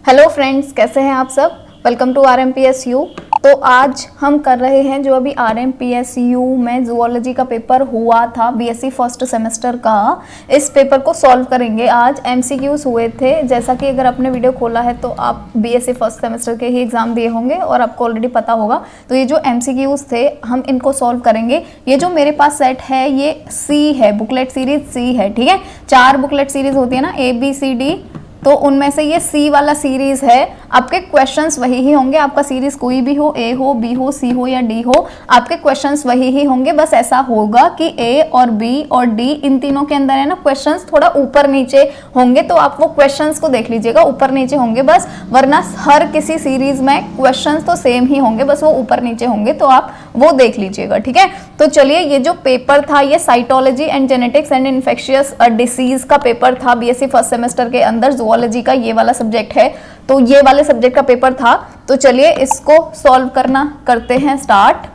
Hello friends, कैसे हैं आप सब। Welcome to RMPSU। तो आज हम कर रहे हैं जो अभी RMPSU में जूलॉजी का पेपर हुआ था BSc फर्स्ट सेमेस्टर का, इस पेपर को सॉल्व करेंगे। आज MCQs हुए थे। जैसा कि अगर आपने वीडियो खोला है तो आप BSc फर्स्ट सेमेस्टर के ही एग्जाम दिए होंगे और आपको ऑलरेडी पता होगा। तो ये जो MCQs थे हम इनको सॉल्व करेंगे। ये जो मेरे पास सेट है ये C है, बुकलेट सीरीज C है, ठीक है। 4 बुकलेट सीरीज होती है ना, ABCD, तो उनमें से ये C वाला सीरीज है। आपके क्वेश्चंस वही ही होंगे, आपका सीरीज कोई भी हो, A हो, B हो, C हो या D हो, आपके क्वेश्चंस वही ही होंगे। बस ऐसा होगा कि A और B और D इन तीनों के अंदर है ना क्वेश्चंस थोड़ा ऊपर नीचे होंगे, तो आप वो क्वेश्चंस को देख लीजिएगा, ऊपर नीचे होंगे बस, वरना हर किसी सीरीज में क्वेश्चंस तो सेम ही होंगे, बस वो ऊपर नीचे होंगे, तो आप वो देख लीजिएगा, ठीक है। तो चलिए, ये जो पेपर था ये cytology and genetics and infectious disease का पेपर था BSc फर्स्ट सेमेस्टर के अंदर। जूलॉजी का ये वाला सब्जेक्ट है, तो ये वाले सब्जेक्ट का पेपर था। तो चलिए इसको सॉल्व करना करते हैं स्टार्ट।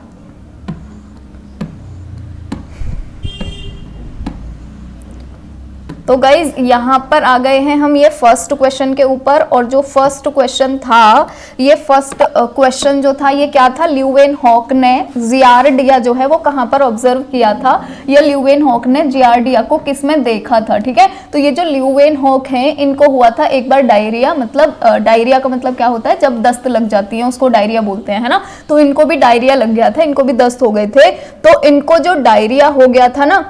तो गाइज यहाँ पर आ गए हैं हम ये फर्स्ट क्वेश्चन के ऊपर, और जो फर्स्ट क्वेश्चन था, ये फर्स्ट क्वेश्चन जो था ये क्या था, ल्यूवेनहॉक ने जियार्डिया जो है वो कहाँ पर ऑब्जर्व किया था, ये ल्यूवेनहॉक ने जियार्डिया को किस में देखा था, ठीक है। तो ये जो ल्यूवेनहॉक हैं इनको हुआ था एक बार डायरिया, मतलब डायरिया का मतलब क्या होता है, जब दस्त लग जाती है उसको डायरिया बोलते हैं, है ना। तो इनको भी डायरिया लग गया था, इनको भी दस्त हो गए थे। तो इनको जो डायरिया हो गया था ना,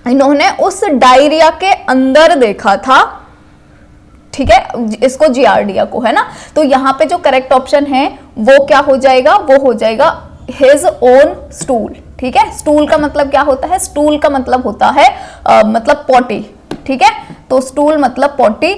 इन्होंने उस डायरिया के अंदर देखा था, ठीक है, इसको जियार्डिया को, है ना। तो यहाँ पे जो करेक्ट ऑप्शन है वो क्या हो जाएगा, वो हो जाएगा हिज ओन स्टूल, ठीक है। स्टूल का मतलब क्या होता है, स्टूल का मतलब होता है मतलब पॉटी, ठीक है। तो स्टूल मतलब पॉटी,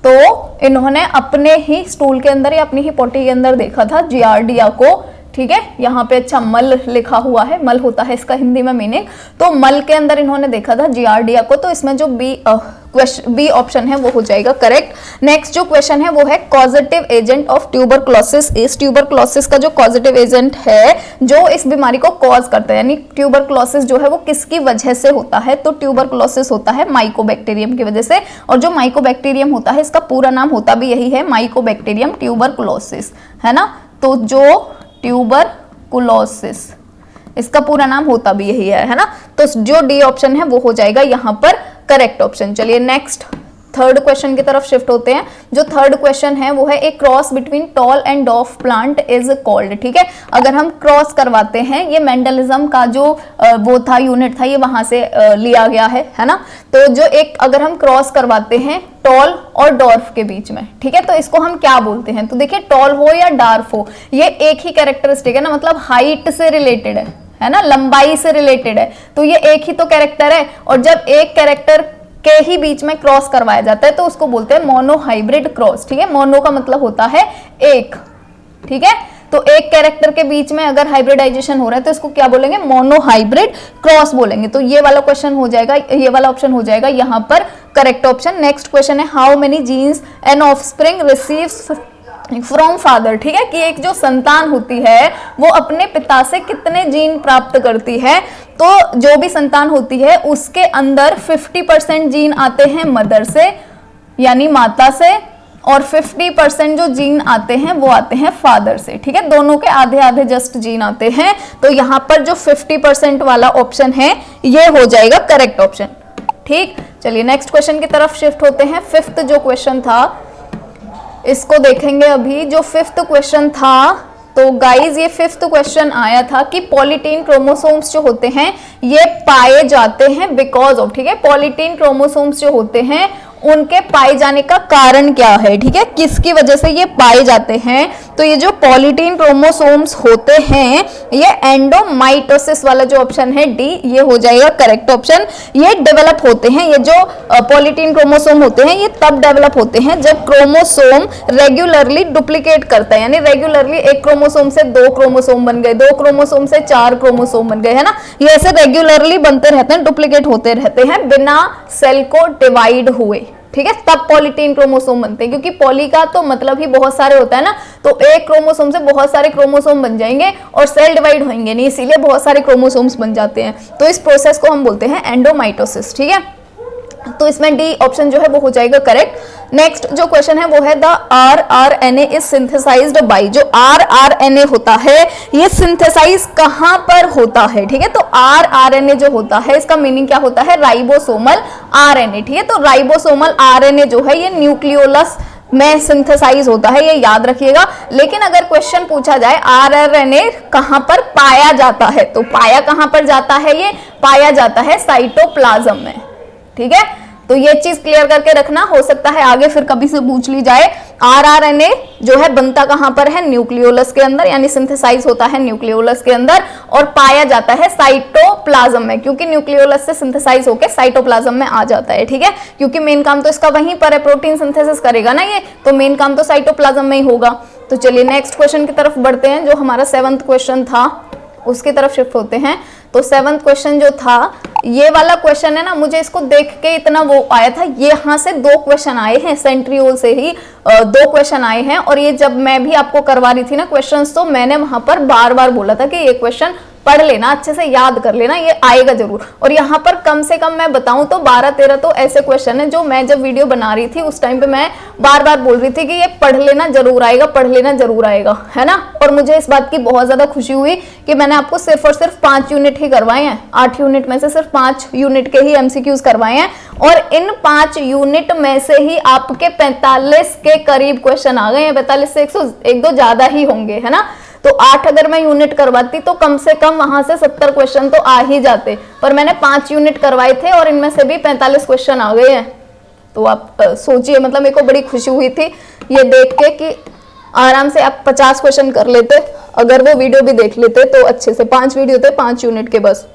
तो इन्होंने अपने ही स्टूल के अंदर या अपनी ही पॉटी के अंदर देखा था जियार्डिया को, ठीक है। यहाँ पे अच्छा मल लिखा हुआ है, मल होता है इसका हिंदी में मीनिंग। तो मल के अंदर इन्होंने देखा था जियार्डिया को, तो इसमें जो बी ऑप्शन है वो हो जाएगा करेक्ट। नेक्स्ट जो क्वेश्चन है वो है causative agent of tuberculosis is. Tuberculosis का जो कॉजेटिव एजेंट है जो इस बीमारी को कॉज करता है, यानी ट्यूबरक्लोसिस जो है वो किसकी वजह से होता है, तो ट्यूबरक्लोसिस होता है माइकोबैक्टीरियम की वजह से। और जो माइकोबैक्टीरियम होता है इसका पूरा नाम होता भी यही है, माइकोबैक्टीरियम ट्यूबरक्लोसिस, है ना। तो जो ट्यूबरकुलोसिस इसका पूरा नाम होता भी यही है ना। तो जो डी ऑप्शन है वो हो जाएगा यहाँ पर करेक्ट ऑप्शन। चलिए नेक्स्ट थर्ड क्वेश्चन की तरफ शिफ्ट होते हैं। जो थर्ड क्वेश्चन है वो है a cross between tall and dwarf plant is called, ठीक है। अगर हम क्रॉस करवाते हैं, ये मेंडलिज्म का जो वो था यूनिट था, ये वहां से लिया गया है ना। तो जो एक अगर हम क्रॉस करवाते हैं टॉल और डॉर्फ के बीच में, ठीक है, तो इसको हम क्या बोलते हैं। तो देखिए, टॉल हो या डार्फ हो, ये एक ही कैरेक्टरिस्टिक है ना, मतलब हाइट से रिलेटेड है ना, लंबाई से रिलेटेड है, तो ये एक ही तो कैरेक्टर है। और जब एक कैरेक्टर के ही बीच में क्रॉस करवाया जाता है तो उसको बोलते हैं मोनोहाइब्रिड क्रॉस, ठीक है। मोनो का मतलब होता है एक, ठीक है। तो एक कैरेक्टर के बीच में अगर हाइब्रिडाइजेशन हो रहा है तो इसको क्या बोलेंगे, मोनोहाइब्रिड क्रॉस बोलेंगे। तो ये वाला क्वेश्चन हो जाएगा, ये वाला ऑप्शन हो जाएगा यहाँ पर करेक्ट ऑप्शन। नेक्स्ट क्वेश्चन है how many genes an offspring receives from father, ठीक है, कि एक जो संतान होती है वो अपने पिता से कितने जीन प्राप्त करती है। तो जो भी संतान होती है उसके अंदर 50% जीन आते हैं मदर से, यानी माता से, और 50% जो जीन आते हैं वो आते हैं फादर से, ठीक है। दोनों के आधे आधे जस्ट जीन आते हैं। तो यहाँ पर जो 50% वाला ऑप्शन है ये हो जाएगा करेक्ट ऑप्शन, ठीक। चलिए नेक्स्ट क्वेश्चन की तरफ शिफ्ट होते हैं। फिफ्थ जो क्वेश्चन था इसको देखेंगे अभी। जो फिफ्थ क्वेश्चन था, तो गाइज ये फिफ्थ क्वेश्चन आया था कि पॉलीटीन क्रोमोसोम्स जो होते हैं ये पाए जाते हैं बिकॉज ऑफ, ठीक है। पॉलीटीन क्रोमोसोम्स जो होते हैं उनके पाए जाने का कारण क्या है, ठीक है, किसकी वजह से ये पाए जाते हैं। तो ये जो पॉलीटीन क्रोमोसोम्स होते हैं ये एंडोमाइटोसिस वाला जो ऑप्शन है डी, ये हो जाएगा करेक्ट ऑप्शन। ये डेवलप होते हैं, ये जो पॉलीटीन क्रोमोसोम होते हैं ये तब डेवलप होते हैं जब क्रोमोसोम रेगुलरली डुप्लीकेट करता है, यानी रेगुलरली एक क्रोमोसोम से 2 क्रोमोसोम बन गए, 2 क्रोमोसोम से 4 क्रोमोसोम बन गए, है ना। ये ऐसे रेगुलरली बनते रहते हैं, डुप्लीकेट होते रहते हैं बिना सेल को डिवाइड हुए, ठीक है, तब पॉलीटीन क्रोमोसोम बनते हैं। क्योंकि पॉली का तो मतलब ही बहुत सारे होता है ना, तो एक क्रोमोसोम से बहुत सारे क्रोमोसोम बन जाएंगे और सेल डिवाइड होंगे नहीं, इसीलिए बहुत सारे क्रोमोसोम्स बन जाते हैं। तो इस प्रोसेस को हम बोलते हैं एंडोमाइटोसिस, ठीक है। तो इसमें डी ऑप्शन जो है वो हो जाएगा करेक्ट। नेक्स्ट जो क्वेश्चन है वो है the RRNA is synthesized by, जो RRNA होता है ये सिंथेसाइज कहां पर होता है, ठीक है। तो RRNA जो होता है इसका मीनिंग क्या होता है, राइबोसोमल RNA, ठीक है। तो राइबोसोमल RNA जो है ये न्यूक्लियोलस में सिंथेसाइज होता है, ये याद रखिएगा। लेकिन अगर क्वेश्चन पूछा जाए RRNA कहां पर पाया जाता है, तो पाया कहां पर जाता है, ये पाया जाता है साइटोप्लाज्म में, ठीक है। तो ये चीज क्लियर करके रखना, हो सकता है आगे फिर कभी से पूछ ली जाए। RRNA जो है बनता कहां पर है, न्यूक्लियोलस के अंदर, यानी सिंथेसाइज होता है न्यूक्लियोलस के अंदर और पाया जाता है साइटोप्लाज्म में, क्योंकि न्यूक्लियोलस से सिंथेसाइज होकर साइटोप्लाज्म में आ जाता है, ठीक है। क्योंकि मेन काम तो इसका वहीं पर है, प्रोटीन सिंथेसिस करेगा ना ये, तो मेन काम तो साइटोप्लाज्म में ही होगा। तो चलिए नेक्स्ट क्वेश्चन की तरफ बढ़ते हैं, जो हमारा 7th क्वेश्चन था उसकी तरफ शिफ्ट होते हैं। तो 7th क्वेश्चन जो था, ये वाला क्वेश्चन है ना, मुझे इसको देख के इतना वो आया था, ये यहाँ से 2 क्वेश्चन आए हैं, सेंट्रियोल से ही 2 क्वेश्चन आए हैं। और ये जब मैं भी आपको करवा रही थी ना क्वेश्चंस, तो मैंने वहां पर बार बार बोला था कि ये क्वेश्चन पढ़ लेना, अच्छे से याद कर लेना, ये आएगा जरूर। और यहाँ पर कम से कम मैं बताऊं तो 12-13 तो ऐसे क्वेश्चन है जो मैं जब वीडियो बना रही थी उस टाइम पे मैं बार बार बोल रही थी कि ये पढ़ लेना जरूर आएगा, पढ़ लेना जरूर आएगा, है ना। और मुझे इस बात की बहुत ज्यादा खुशी हुई कि मैंने आपको सिर्फ और सिर्फ 5 यूनिट ही करवाए हैं, 8 यूनिट में से सिर्फ 5 यूनिट के ही MCQs करवाए हैं। और इन 5 यूनिट में से ही आपके 45 के करीब क्वेश्चन आ गए हैं, 45 से 100, 1-2 ज्यादा ही होंगे, है ना। तो 8 अगर मैं यूनिट करवाती तो कम से कम वहां से 70 क्वेश्चन तो आ ही जाते, पर मैंने 5 यूनिट करवाए थे और इनमें से भी 45 क्वेश्चन आ गए हैं। तो आप सोचिए, मतलब मेरे को बड़ी खुशी हुई थी ये देख के कि आराम से आप 50 क्वेश्चन कर लेते अगर वो वीडियो भी देख लेते, तो अच्छे से 5 वीडियो थे 5 यूनिट के बस।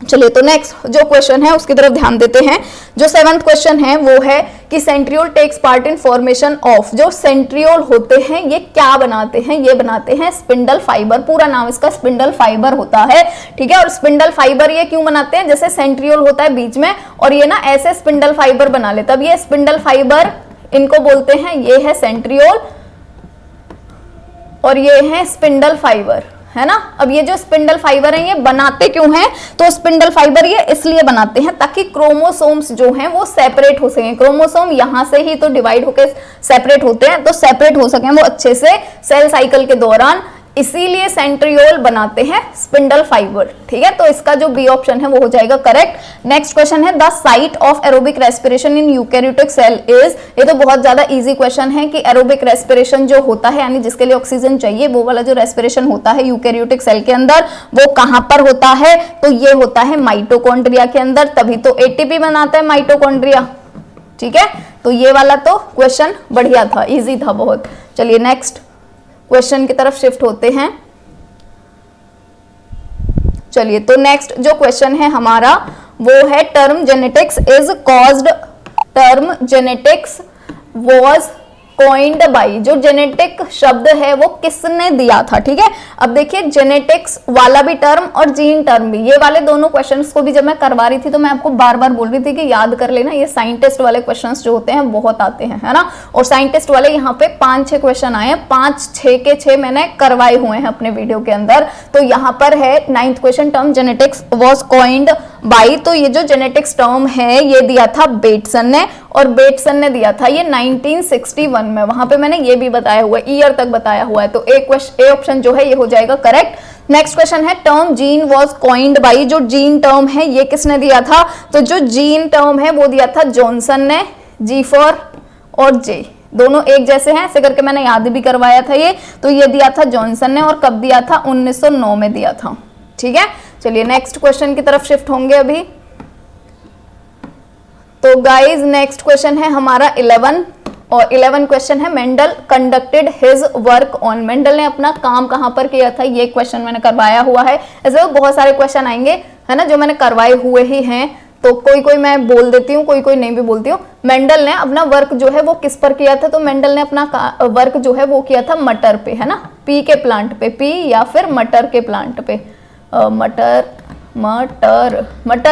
चलिए तो नेक्स्ट जो क्वेश्चन है उसकी तरफ ध्यान देते हैं। जो 7th क्वेश्चन है वो है कि centriole takes part in formation of, जो सेंट्रियोल होते हैं ये क्या बनाते हैं, ये बनाते हैं स्पिंडल फाइबर, पूरा नाम इसका स्पिंडल फाइबर होता है, ठीक है। और स्पिंडल फाइबर ये क्यों बनाते हैं, जैसे सेंट्रियोल होता है बीच में और ये ना ऐसे स्पिंडल फाइबर बना लेता, अब ये स्पिंडल फाइबर इनको बोलते हैं, ये है सेंट्रियोल और ये है स्पिंडल फाइबर, है ना। अब ये जो स्पिंडल फाइबर है ये बनाते क्यों हैं, तो स्पिंडल फाइबर ये इसलिए बनाते हैं ताकि क्रोमोसोम्स जो हैं वो सेपरेट हो सकें। क्रोमोसोम यहां से ही तो डिवाइड होकर सेपरेट होते हैं, तो सेपरेट हो सकें वो अच्छे से सेल साइकिल के दौरान, इसीलिए सेंट्रियोल बनाते हैं स्पिंडल फाइबर, ठीक है। तो इसका जो बी ऑप्शन है वो हो जाएगा करेक्ट। नेक्स्ट क्वेश्चन है the site of aerobic respiration in eukaryotic cell is, ये तो बहुत ज्यादा इजी क्वेश्चन है कि एरोबिक रेस्पिरेशन जो होता है यानी जिसके लिए ऑक्सीजन चाहिए वो वाला जो रेस्पिरेशन होता है यूकैरियोटिक सेल के अंदर वो कहां पर होता है, तो ये होता है माइटोकॉन्ड्रिया के अंदर, तभी तो एटीपी बनाता है माइटोकॉन्ड्रिया, ठीक है। तो ये वाला तो क्वेश्चन बढ़िया था, इजी था बहुत। चलिए नेक्स्ट क्वेश्चन की तरफ शिफ्ट होते हैं। चलिए तो नेक्स्ट जो क्वेश्चन है हमारा वो है term genetics is caused, term genetics was coined bye, जो जेनेटिक शब्द है वो किसने दिया था, ठीक है। अब देखिए जेनेटिक्स वाला भी टर्म और जीन टर्म भी, ये वाले दोनों क्वेश्चंस को भी जब मैं करवा रही थी तो मैं आपको बार बार बोल रही थी कि याद कर लेना, ये साइंटिस्ट वाले क्वेश्चंस जो होते हैं बहुत आते हैं, है ना। और साइंटिस्ट वाले यहाँ पे 5-6 क्वेश्चन आए हैं, 5-6 के 6 मैंने करवाए हुए हैं अपने वीडियो के अंदर। तो यहाँ पर है 9th question, term genetics was coined bye, तो ये जो जेनेटिक्स टर्म है ये दिया था बेटसन ने, और बेटसन ने दिया था ये 1961 में, वहां पे मैंने ये भी बताया हुआ है, ईयर तक बताया हुआ है। तो ए ऑप्शन जो है ये हो जाएगा करेक्ट। नेक्स्ट क्वेश्चन है term gene was coined bye, जो जीन टर्म है ये किसने दिया था, तो जो जीन टर्म है वो दिया था जॉनसन ने, G4 और J दोनों एक जैसे हैं, ऐसे करके मैंने याद भी करवाया था ये, तो ये दिया था जॉनसन ने और कब दिया था, 1909 में दिया था, ठीक है। चलिए नेक्स्ट क्वेश्चन की तरफ शिफ्ट होंगे अभी। तो गाइज नेक्स्ट क्वेश्चन है हमारा 11 और 11 क्वेश्चन है Mendel conducted his work on, Mendel ने अपना काम कहां पर किया था, ये क्वेश्चन मैंने करवाया हुआ है। ऐसे बहुत सारे क्वेश्चन आएंगे, है ना, जो मैंने करवाए हुए ही हैं, तो कोई कोई मैं बोल देती हूँ, कोई कोई नहीं भी बोलती हूँ। मेंडल ने अपना वर्क जो है वो किस पर किया था, तो मेंडल ने अपना वर्क जो है वो किया था मटर पे, है ना, पी के प्लांट पे, पी या फिर मटर के प्लांट पे, मटर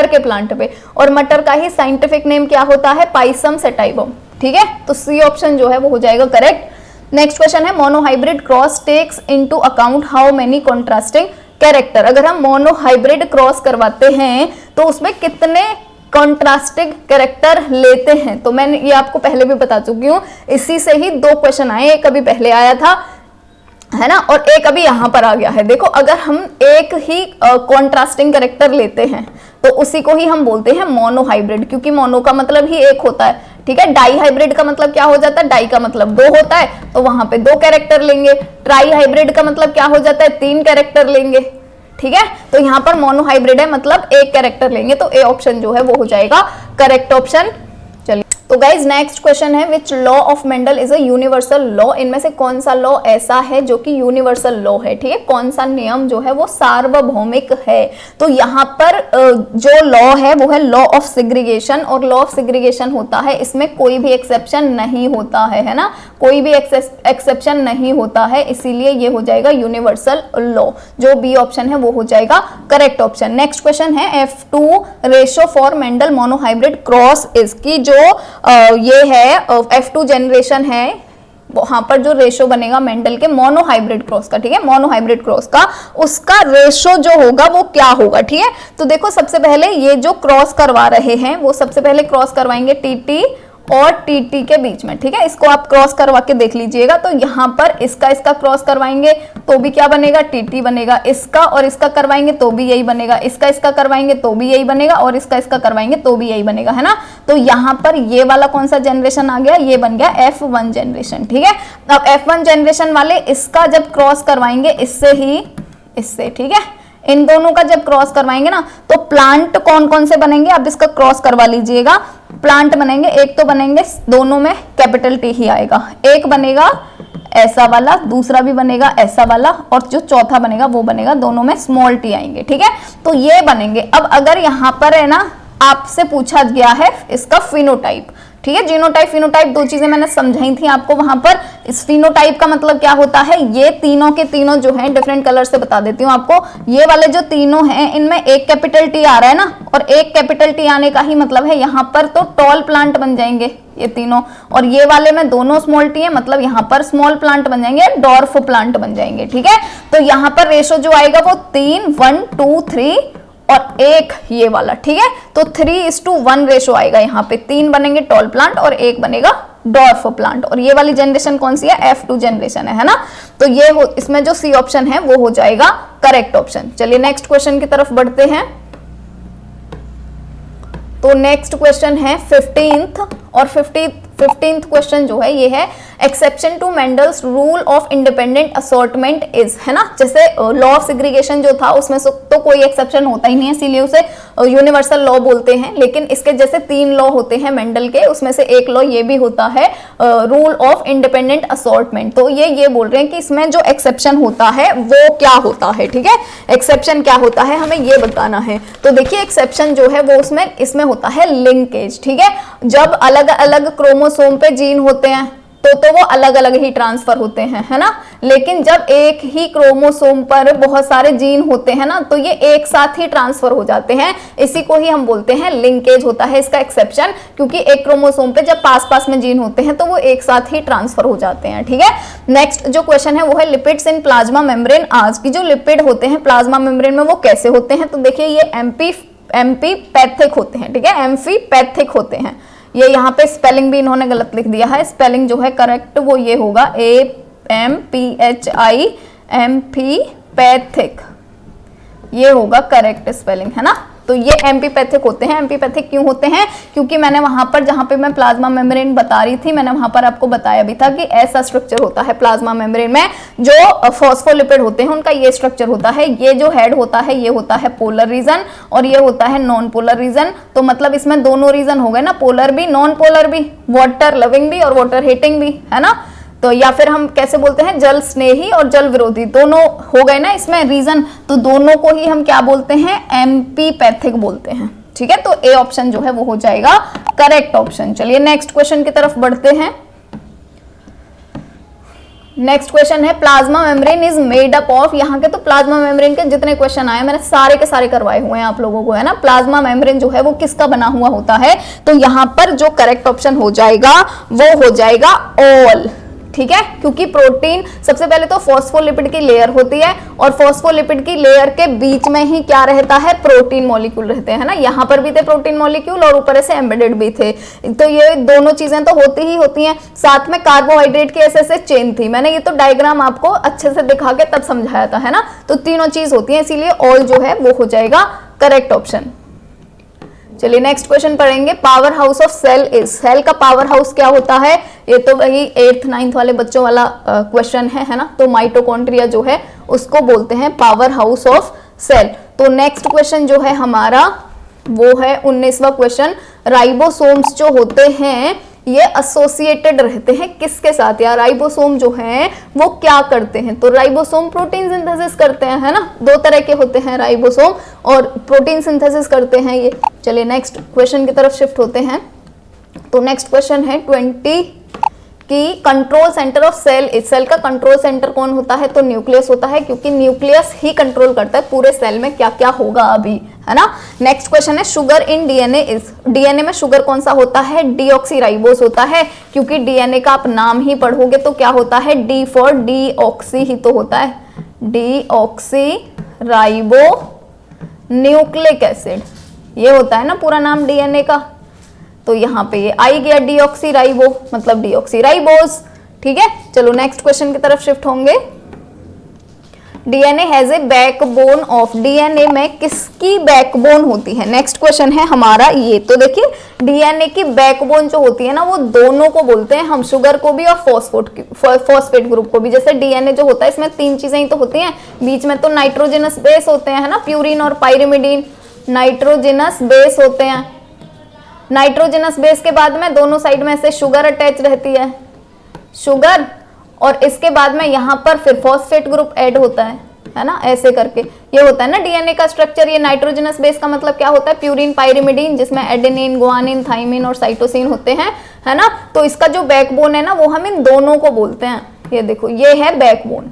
के प्लांट पे। और मटर का ही साइंटिफिक नेम क्या होता है, पाइसम सेटाइवम, ठीक है। तो सी ऑप्शन जो है वो हो जाएगा करेक्ट। नेक्स्ट क्वेश्चन है monohybrid cross takes into account how many contrasting character, अगर हम मोनोहाइब्रिड क्रॉस करवाते हैं तो उसमें कितने कॉन्ट्रास्टिंग कैरेक्टर लेते हैं। तो मैंने ये आपको पहले भी बता चुकी हूँ, इसी से ही 2 क्वेश्चन आए, एक अभी पहले आया था है ना, और एक अभी यहां पर आ गया है। देखो अगर हम एक ही कॉन्ट्रास्टिंग कैरेक्टर लेते हैं तो उसी को ही हम बोलते हैं मोनोहाइब्रिड, क्योंकि मोनो का मतलब ही एक होता है, ठीक है। डाई हाइब्रिड का मतलब क्या हो जाता है, डाई का मतलब 2 होता है, तो वहां पे 2 कैरेक्टर लेंगे। ट्राई हाइब्रिड का मतलब क्या हो जाता है, 3 कैरेक्टर लेंगे, ठीक है। तो यहाँ पर मोनोहाइब्रिड है मतलब 1 कैरेक्टर लेंगे, तो ए ऑप्शन जो है वो हो जाएगा करेक्ट ऑप्शन। चलिए तो गाइज नेक्स्ट क्वेश्चन है, which law of Mendel is a universal law. इनमें से कौन सा लॉ ऐसा है जो कि यूनिवर्सल लॉ है, ठीक है, कौन सा नियम जो है वो सार्वभौमिक है। तो यहाँ पर जो लॉ है वो है लॉ ऑफ सेग्रीगेशन, और लॉ ऑफ सेग्रीगेशन होता है, इसमें कोई भी एक्सेप्शन नहीं होता है ना, कोई भी एक्सेप्शन नहीं होता है, इसीलिए ये हो जाएगा यूनिवर्सल लॉ। जो बी ऑप्शन है वो हो जाएगा करेक्ट ऑप्शन। नेक्स्ट क्वेश्चन है, F2 ratio for Mendel monohybrid cross is, की जो ये है F2 जनरेशन है, वहां पर जो रेशो बनेगा मेंडल के मोनोहाइब्रिड क्रॉस का, ठीक है, मोनोहाइब्रिड क्रॉस का, उसका रेशो जो होगा वो क्या होगा, ठीक है। तो देखो सबसे पहले ये जो क्रॉस करवा रहे हैं वो सबसे पहले क्रॉस करवाएंगे टीटी और टीटी के बीच में, ठीक है, इसको आप क्रॉस करवा के देख लीजिएगा। तो यहाँ पर इसका क्रॉस करवाएंगे तो भी क्या बनेगा, टीटी बनेगा, इसका और इसका करवाएंगे तो भी यही बनेगा, इसका करवाएंगे तो भी यही बनेगा, और इसका करवाएंगे तो भी यही बनेगा, है ना। तो यहाँ पर ये वाला कौन सा जनरेशन आ गया, ये बन गया F1 जनरेशन, ठीक है। अब F1 जनरेशन वाले इसका जब क्रॉस करवाएंगे इससे, ठीक है, इन दोनों का जब क्रॉस करवाएंगे ना तो प्लांट कौन कौन से बनेंगे, अब इसका क्रॉस करवा लीजिएगा। प्लांट बनेंगे, एक तो बनेंगे, दोनों में कैपिटल टी ही आएगा, एक बनेगा ऐसा वाला, दूसरा भी बनेगा ऐसा वाला, और जो चौथा बनेगा वो बनेगा, दोनों में स्मॉल टी आएंगे, ठीक है। तो ये बनेंगे। अब अगर यहाँ पर है ना आपसे पूछा गया है इसका फिनोटाइप, ठीक है, जीनोटाइप फिनोटाइप 2 चीजें मैंने समझाई थी आपको वहां पर। इस फिनोटाइप का मतलब क्या होता है, ये तीनों के तीनों जो हैं डिफरेंट कलर से बता देती हूँ आपको। ये वाले जो तीनों हैं इनमें एक कैपिटल टी आ रहा है ना, और एक कैपिटल टी आने का ही मतलब है यहाँ पर तो टॉल प्लांट बन जाएंगे ये तीनों, और ये वाले में दोनों स्मॉल टी है, मतलब यहाँ पर स्मॉल प्लांट बन जाएंगे, डॉर्फ प्लांट बन जाएंगे, ठीक है। तो यहाँ पर रेशो जो आएगा वो 3, 1, 2, 3 और 1 ये वाला, ठीक है। तो 3:1 रेशो आएगा, यहाँ पे 3 बनेंगे टॉल प्लांट और 1 बनेगा डॉर्फ प्लांट। और ये वाली जनरेशन कौन सी है, F2 जनरेशन है ना। तो ये इसमें जो सी ऑप्शन है वो हो जाएगा करेक्ट ऑप्शन। चलिए नेक्स्ट क्वेश्चन की तरफ बढ़ते हैं। तो नेक्स्ट क्वेश्चन है 15th, और 15th क्वेश्चन जो है ये है, exception to Mendel's rule of independent assortment is, है ना। जैसे लॉ ऑफ सेग्रीगेशन जो था उसमें तो कोई एक्सेप्शन होता ही नहीं है, इसीलिए उसे यूनिवर्सल लॉ बोलते हैं। लेकिन इसके जैसे 3 लॉ होते हैं मेंडल के, उसमें से एक लॉ ये भी होता है रूल ऑफ इंडिपेंडेंट असॉर्टमेंट। तो ये बोल रहे हैं कि इसमें जो एक्सेप्शन होता है वो क्या होता है, ठीक है, एक्सेप्शन क्या होता है हमें ये बताना है। तो देखिए एक्सेप्शन जो है वो इसमें होता है लिंकेज, ठीक है। जब अलग अलग क्रोमोसोम पे जीन होते हैं तो वो अलग अलग ही ट्रांसफर होते हैं, है ना। लेकिन जब एक ही क्रोमोसोम पर बहुत सारे जीन होते हैं ना तो ये एक साथ ही ट्रांसफर हो जाते हैं, इसी को ही हम बोलते हैं लिंकेज होता है इसका एक्सेप्शन, क्योंकि एक क्रोमोसोम पे जब पास में जीन होते हैं तो वो एक साथ ही ट्रांसफर हो जाते हैं, ठीक है। नेक्स्ट जो क्वेश्चन है वो है लिपिड्स इन प्लाज्मा मेम्ब्रेन। आज की जो लिपिड होते हैं प्लाज्मा मेम्ब्रेन में वो कैसे होते हैं, तो देखिए ये एम्फीपैथिक होते हैं, ठीक है, एम्फीपैथिक होते हैं। ये यहाँ पे स्पेलिंग भी इन्होंने गलत लिख दिया है, स्पेलिंग जो है करेक्ट वो ये होगा AMPHI, एम्फीपैथिक, ये होगा करेक्ट स्पेलिंग, है ना। तो ये एम्फीपैथिक होते हैं। एम्फीपैथिक क्यों होते हैं, क्योंकि मैंने वहां पर जहां पे मैं प्लाज्मा मेम्ब्रेन बता रही थी, मैंने वहां पर आपको बताया भी था कि ऐसा स्ट्रक्चर होता है प्लाज्मा मेम्ब्रेन में, जो फॉस्फोलिपिड होते हैं उनका ये स्ट्रक्चर होता है। ये जो हेड होता है ये होता है पोलर रीजन और ये होता है नॉन पोलर रीजन। तो मतलब इसमें दोनों रीजन हो गए ना, पोलर भी नॉन पोलर भी, वाटर लविंग भी और वाटर हेटिंग भी, है ना। तो या फिर हम कैसे बोलते हैं, जल स्नेही और जल विरोधी, दोनों हो गए ना इसमें रीजन, तो दोनों को ही हम क्या बोलते हैं, एम्फीपैथिक बोलते हैं, ठीक है। तो ए ऑप्शन जो है वो हो जाएगा करेक्ट ऑप्शन। चलिए नेक्स्ट क्वेश्चन की तरफ बढ़ते हैं। नेक्स्ट क्वेश्चन है plasma membrane is made up of, यहाँ के तो प्लाज्मा मेम्ब्रेन के जितने क्वेश्चन आए मैंने सारे के सारे करवाए हुए हैं आप लोगों को, है ना। प्लाज्मा मेम्ब्रेन जो है वो किसका बना हुआ होता है, तो यहाँ पर जो करेक्ट ऑप्शन हो जाएगा वो हो जाएगा ऑल, ठीक है, क्योंकि प्रोटीन सबसे पहले तो फॉस्फोलिपिड की लेयर होती है और फॉस्फोलिपिड की लेयर के बीच में ही क्या रहता है, प्रोटीन मॉलिक्यूल रहते हैं ना। यहाँ पर भी थे प्रोटीन मॉलिक्यूल और ऊपर से एम्बेडेड भी थे, तो ये दोनों चीजें तो होती ही होती हैं। साथ में कार्बोहाइड्रेट की ऐसे चेन थी, मैंने ये तो डायग्राम आपको अच्छे से दिखा के तब समझाया था, है ना। तो तीनों चीज होती है, इसीलिए ऑल जो है वो हो जाएगा करेक्ट ऑप्शन। चलिए नेक्स्ट क्वेश्चन पढ़ेंगे। Power house of cell is, cell का पावर हाउस क्या होता है, ये तो वही 8th 9th वाले बच्चों वाला क्वेश्चन है ना। तो माइटोकॉन्ड्रिया जो है उसको बोलते हैं पावर हाउस ऑफ सेल। तो नेक्स्ट क्वेश्चन जो है हमारा वो है 19वां क्वेश्चन। राइबोसोम्स जो होते हैं ये एसोसिएटेड रहते हैं किसके साथ, या राइबोसोम जो है वो क्या करते हैं। तो राइबोसोम प्रोटीन सिंथेसिस करते हैं, है ना। दो तरह के होते हैं राइबोसोम, और प्रोटीन सिंथेसिस करते हैं ये। चलिए नेक्स्ट क्वेश्चन की तरफ शिफ्ट होते हैं। तो नेक्स्ट क्वेश्चन है 20 कि control centre of cell is, cell का कंट्रोल सेंटर कौन होता है, तो न्यूक्लियस होता है, क्योंकि न्यूक्लियस ही कंट्रोल करता है पूरे सेल में क्या क्या होगा अभी, है ना। नेक्स्ट क्वेश्चन है sugar in DNA is, DNA में शुगर कौन सा होता है, डीऑक्सीराइबोस होता है, क्योंकि डीएनए का आप नाम ही पढ़ोगे तो क्या होता है, डी फॉर डीऑक्सी ही तो होता है, डीऑक्सीराइबो न्यूक्लिक एसिड, ये होता है ना पूरा नाम डीएनए का। तो यहाँ पे ये आई गया डीऑक्सीराइबो, मतलब डीऑक्सीराइबोस, ठीक है। चलो नेक्स्ट क्वेश्चन की तरफ शिफ्ट होंगे। DNA has a backbone of, DNA में किसकी बैकबोन होती है, नेक्स्ट क्वेश्चन है हमारा ये। तो देखिए डीएनए की बैकबोन जो होती है ना वो दोनों को बोलते हैं हम, शुगर को भी और फॉस्फेट ग्रुप को भी। जैसे डीएनए जो होता है इसमें 3 चीजें ही तो होती हैं, बीच में तो नाइट्रोजनस बेस होते हैं, है ना, प्यूरिन और पाइरिमिडीन नाइट्रोजनस बेस होते हैं। नाइट्रोजनस बेस के बाद में दोनों साइड में से शुगर अटैच रहती है, शुगर, और इसके बाद में यहाँ पर फिर फॉस्फेट ग्रुप ऐड होता है ना, ऐसे करके ये होता है ना डीएनए का स्ट्रक्चर। ये नाइट्रोजनस बेस का मतलब क्या होता है, प्यूरिन पाइरिमिडीन, जिसमें एडेनिन गुआनिन थाइमिन और साइटोसिन होते हैं, है ना। तो इसका जो बैकबोन है ना वो हम इन दोनों को बोलते हैं, ये देखो ये है बैकबोन,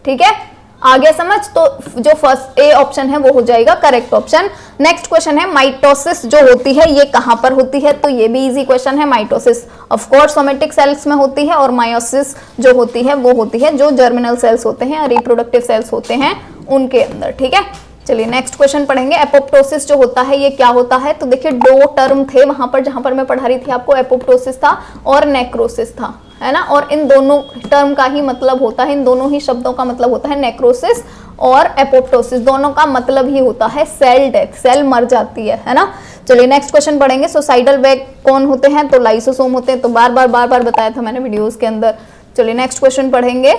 ठीक है। आगे समझ, तो जो फर्स्ट ए ऑप्शन है वो हो जाएगा करेक्ट ऑप्शन। नेक्स्ट क्वेश्चन है माइटोसिस जो होती है ये कहां पर होती है, तो ये भी इजी क्वेश्चन है। Mitosis of course somatic cells में होती है, और मायोसिस जो होती है वो होती है जो जर्मिनल सेल्स होते हैं, रिप्रोडक्टिव सेल्स होते हैं उनके अंदर, ठीक है। चलिए नेक्स्ट क्वेश्चन पढ़ेंगे। एपोप्टोसिस जो होता है ये क्या होता है, तो देखिए 2 टर्म थे वहां पर जहां पर मैं पढ़ा रही थी आपको, एपोप्टोसिस था और नेक्रोसिस था, है ना। और इन दोनों टर्म का ही मतलब होता है, इन दोनों ही शब्दों का मतलब होता है नेक्रोसिस और एपोप्टोसिस, दोनों का मतलब ही होता है सेल डेथ, सेल मर जाती है ना। चलिए नेक्स्ट क्वेश्चन पढ़ेंगे। सुसाइडल बैग कौन होते हैं, तो लाइसोसोम होते हैं, तो बार बार बताया था मैंने वीडियोस के अंदर। चलिए नेक्स्ट क्वेश्चन पढ़ेंगे।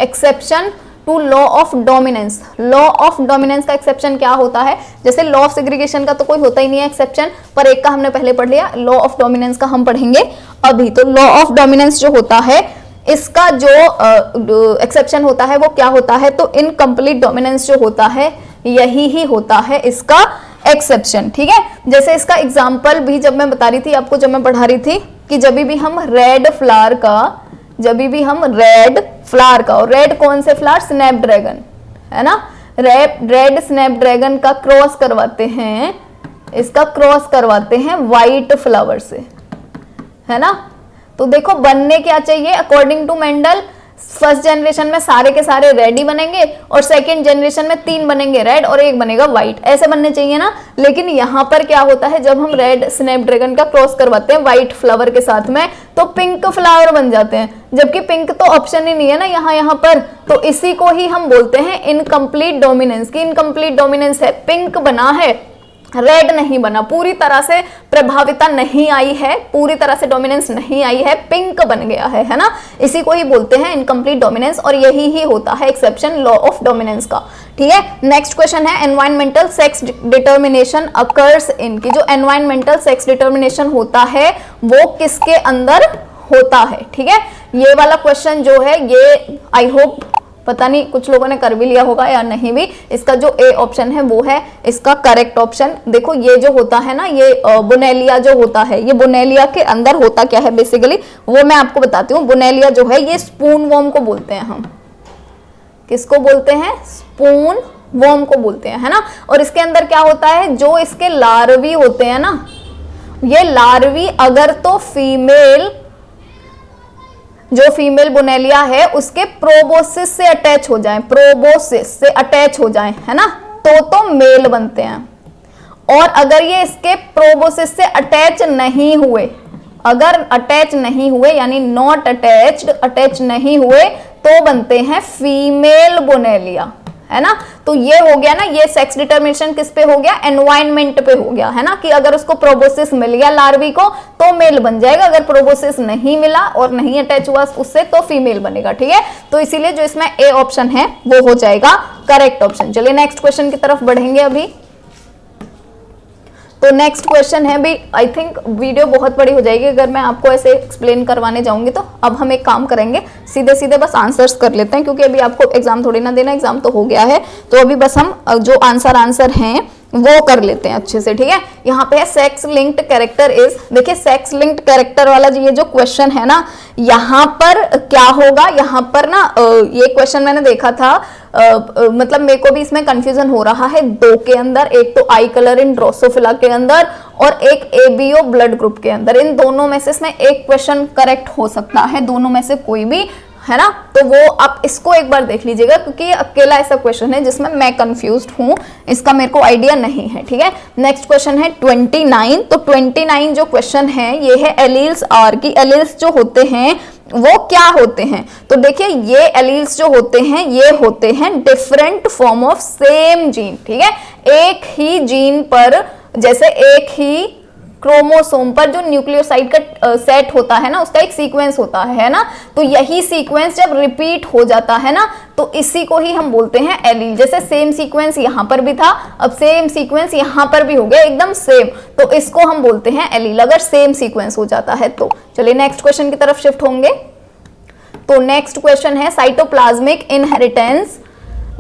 Exception to law of dominance, law of dominance का एक्सेप्शन क्या होता है, जैसे लॉ ऑफ सेग्रीगेशन का तो कोई होता ही नहीं है एक्सेप्शन, पर एक का हमने पहले पढ़ लिया, लॉ ऑफ डोमिनेंस का हम पढ़ेंगे अभी। तो लॉ ऑफ डोमिनेंस जो होता है इसका जो एक्सेप्शन होता है वो क्या होता है, तो इनकम्प्लीट डोमिनेंस जो होता है यही ही होता है इसका एक्सेप्शन, ठीक है। जैसे इसका एग्जाम्पल भी जब मैं बता रही थी आपको, जब मैं पढ़ा रही थी कि जब भी हम रेड फ्लावर का, और रेड कौन से फ्लावर, स्नैपड्रैगन, है ना, रेड स्नैपड्रैगन का क्रॉस करवाते हैं, इसका क्रॉस करवाते हैं व्हाइट फ्लावर से, है ना। तो देखो बनने क्या चाहिए according to Mendel, first generation में सारे के सारे रेड ही बनेंगे और सेकंड जनरेशन में 3 बनेंगे रेड और 1 बनेगा व्हाइट, ऐसे बनने चाहिए ना। लेकिन यहाँ पर क्या होता है, जब हम रेड स्नैपड्रैगन का क्रॉस करवाते हैं व्हाइट फ्लावर के साथ में तो पिंक फ्लावर बन जाते हैं, जबकि पिंक तो ऑप्शन ही नहीं है ना यहाँ पर। तो इसी को ही हम बोलते हैं इनकम्प्लीट डोमिनेंस की, इनकम्प्लीट डोमिनेंस है, पिंक बना है रेड नहीं बना, पूरी तरह से प्रभाविता नहीं आई है, पूरी तरह से डोमिनेंस नहीं आई है, पिंक बन गया है ना। इसी को ही बोलते हैं इनकम्प्लीट डोमिनेंस, और यही ही होता है एक्सेप्शन लॉ ऑफ डोमिनेंस का, ठीक है। नेक्स्ट क्वेश्चन है environmental sex determination occurs in, की जो एनवायरमेंटल सेक्स डिटर्मिनेशन होता है वो किसके अंदर होता है, ठीक है। ये वाला क्वेश्चन जो है ये आई होप पता नहीं कुछ लोगों ने कर भी लिया होगा या नहीं भी, इसका जो ए ऑप्शन है वो है इसका करेक्ट ऑप्शन। देखो ये जो होता है ना, ये बुनेलिया जो होता है, ये बुनेलिया के अंदर होता क्या है बेसिकली वो मैं आपको बताती हूँ। बुनेलिया जो है ये स्पून वॉर्म को बोलते हैं हम, किसको बोलते हैं, स्पून वॉर्म को बोलते हैं, है ना। और इसके अंदर क्या होता है, जो इसके लार्वी होते हैं ना, ये लार्वी अगर तो फीमेल जो फीमेल बोनेलिया है उसके प्रोबोसिस से अटैच हो जाएं, प्रोबोसिस से अटैच हो जाएं, है ना, तो मेल बनते हैं। और अगर ये इसके प्रोबोसिस से अटैच नहीं हुए, अगर अटैच नहीं हुए यानी नॉट अटैच्ड, अटैच नहीं हुए, तो बनते हैं फीमेल बोनेलिया, है ना। तो ये हो गया ना, ये सेक्स डिटर्मिनेशन किस पे हो गया, एनवायरनमेंट पे हो गया, है ना, कि अगर उसको प्रोबोसिस मिल गया लार्वी को तो मेल बन जाएगा, अगर प्रोबोसिस नहीं मिला और नहीं अटैच हुआ उससे तो फीमेल बनेगा, ठीक है। तो इसीलिए जो इसमें ए ऑप्शन है वो हो जाएगा करेक्ट ऑप्शन। चलिए नेक्स्ट क्वेश्चन की तरफ बढ़ेंगे अभी। तो नेक्स्ट क्वेश्चन है भी, आई थिंक वीडियो बहुत बड़ी हो जाएगी अगर मैं आपको ऐसे एक्सप्लेन करवाने जाऊंगी, तो अब हम एक काम करेंगे, सीधे सीधे बस आंसर्स कर लेते हैं, क्योंकि अभी आपको एग्जाम थोड़ी ना देना, एग्जाम तो हो गया है, तो अभी बस हम जो आंसर हैं वो कर लेते हैं अच्छे से, ठीक है। यहाँ पे है सेक्स लिंक्ड कैरेक्टर इज, देखिए सेक्स लिंक्ड कैरेक्टर वाला ये जो क्वेश्चन है ना, यहाँ पर क्या होगा, यहाँ पर ना ये क्वेश्चन मैंने देखा था, मतलब मेरे को भी इसमें कंफ्यूजन हो रहा है दो के अंदर, एक तो आई कलर इन ड्रोसोफिला के अंदर और एक एबीओ ब्लड ग्रुप के अंदर, इन दोनों में से इसमें एक क्वेश्चन करेक्ट हो सकता है, दोनों में से कोई भी, है ना। तो वो आप इसको एक बार देख लीजिएगा, क्योंकि अकेला ऐसा क्वेश्चन है जिसमें मैं कंफ्यूज्ड हूं, इसका मेरे को आइडिया नहीं है, ठीक है। नेक्स्ट क्वेश्चन है 29। तो 29 जो क्वेश्चन है ये है एलील्स आर की, एलील्स जो होते हैं वो क्या होते हैं। तो देखिए ये एलील्स जो होते हैं ये होते हैं different form of same gene, ठीक है। एक ही जीन पर, जैसे एक ही क्रोमोसोम पर जो न्यूक्लियोसाइड का सेट होता है ना, उसका एक सीक्वेंस होता है ना, तो यही सीक्वेंस जब रिपीट हो जाता है ना, तो इसी को ही हम बोलते हैं एलील। जैसे सेम सीक्वेंस यहां पर भी था, अब सेम सीक्वेंस यहां पर भी हो गया एकदम सेम, तो इसको हम बोलते हैं एलील, अगर सेम सीक्वेंस हो जाता है तो। चलिए नेक्स्ट क्वेश्चन की तरफ शिफ्ट होंगे। तो नेक्स्ट क्वेश्चन है साइटोप्लाज्मिक इनहेरिटेंस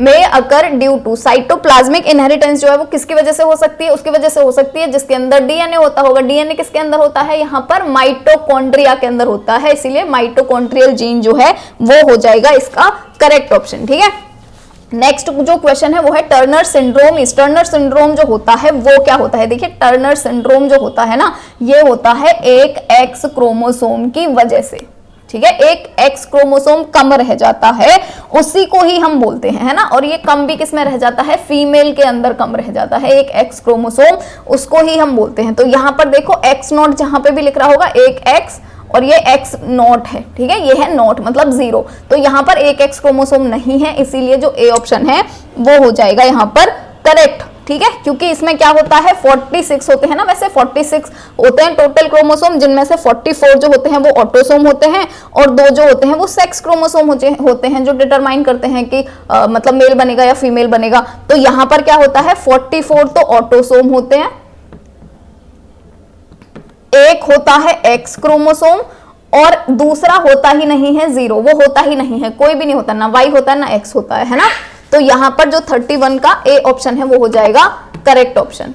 में occur due to, cytoplasmic inheritance जो है वो किसकी वजह से हो सकती है, उसकी वजह से हो सकती है जिसके अंदर डीएनए होता होगा। डीएनए किसके अंदर होता है, यहाँ पर माइटोकॉन्ड्रिया के अंदर होता है, इसीलिए माइटोकॉन्ड्रियल जीन जो है वो हो जाएगा इसका करेक्ट ऑप्शन, ठीक है। नेक्स्ट जो क्वेश्चन है वो है टर्नर सिंड्रोम। इस टर्नर सिंड्रोम जो होता है वो क्या होता है, देखिए टर्नर सिंड्रोम जो होता है ना, ये होता है एक एक्स क्रोमोसोम की वजह से, ठीक है। एक एक्स क्रोमोसोम कम रह जाता है, उसी को ही हम बोलते हैं, है ना। और ये कम भी किस में रह जाता है, फीमेल के अंदर कम रह जाता है एक एक्स क्रोमोसोम, उसको ही हम बोलते हैं। तो यहाँ पर देखो एक्स नॉट जहां पे भी लिख रहा होगा एक एक्स और ये एक्स नॉट है, ठीक है, ये है नॉट मतलब 0, तो यहाँ पर एक एक्स क्रोमोसोम नहीं है, इसीलिए जो ए ऑप्शन है वो हो जाएगा यहाँ पर करेक्ट, ठीक है। क्योंकि इसमें क्या होता है 46 होते हैं ना, वैसे 46 होते हैं टोटल क्रोमोसोम, जिनमें से 44 जो होते हैं वो ऑटोसोम होते हैं और 2 जो होते हैं वो सेक्स क्रोमोसोम होते हैं, जो डिटरमाइन करते हैं कि मतलब मेल बनेगा या फीमेल बनेगा। तो यहाँ पर क्या होता है 44 तो ऑटोसोम होते हैं, एक होता है एक्स क्रोमोसोम और दूसरा होता ही नहीं है 0, वो होता ही नहीं है, कोई भी नहीं होता, ना वाई होता है ना एक्स होता है ना। तो यहां पर जो 31 का ए ऑप्शन है वो हो जाएगा करेक्ट ऑप्शन।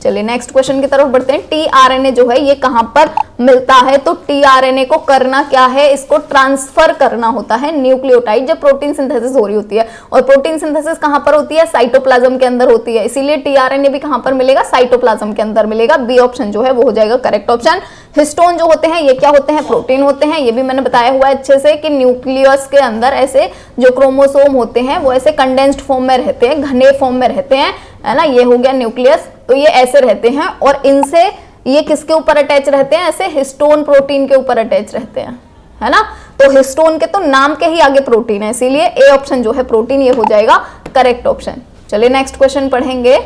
चलिए नेक्स्ट क्वेश्चन की तरफ बढ़ते हैं। टीआरएनए जो है ये कहां पर मिलता है, तो टीआरएनए को करना क्या है, इसको ट्रांसफर करना होता है न्यूक्लियोटाइड जब प्रोटीन सिंथेसिस हो रही होती है, और प्रोटीन सिंथेसिस कहां पर होती है, साइटोप्लाज्म के अंदर होती है, इसीलिए टीआरएनए भी कहां पर मिलेगा, साइटोप्लाज्म के अंदर मिलेगा। बी ऑप्शन जो है वो हो जाएगा करेक्ट ऑप्शन। हिस्टोन जो होते हैं ये क्या होते हैं, प्रोटीन होते हैं, ये भी मैंने बताया हुआ है अच्छे से कि न्यूक्लियस के अंदर ऐसे जो क्रोमोसोम होते हैं वो ऐसे कंडेंस्ड फॉर्म में रहते हैं, घने फॉर्म में रहते हैं, है ना, ये हो गया न्यूक्लियस, तो ये ऐसे रहते हैं और इनसे ये किसके ऊपर अटैच रहते हैं, ऐसे हिस्टोन प्रोटीन के ऊपर अटैच रहते हैं, है ना। तो हिस्टोन के तो नाम के ही आगे प्रोटीन है, इसीलिए ए ऑप्शन जो है प्रोटीन ये हो जाएगा करेक्ट ऑप्शन। चलिए नेक्स्ट क्वेश्चन पढ़ेंगे।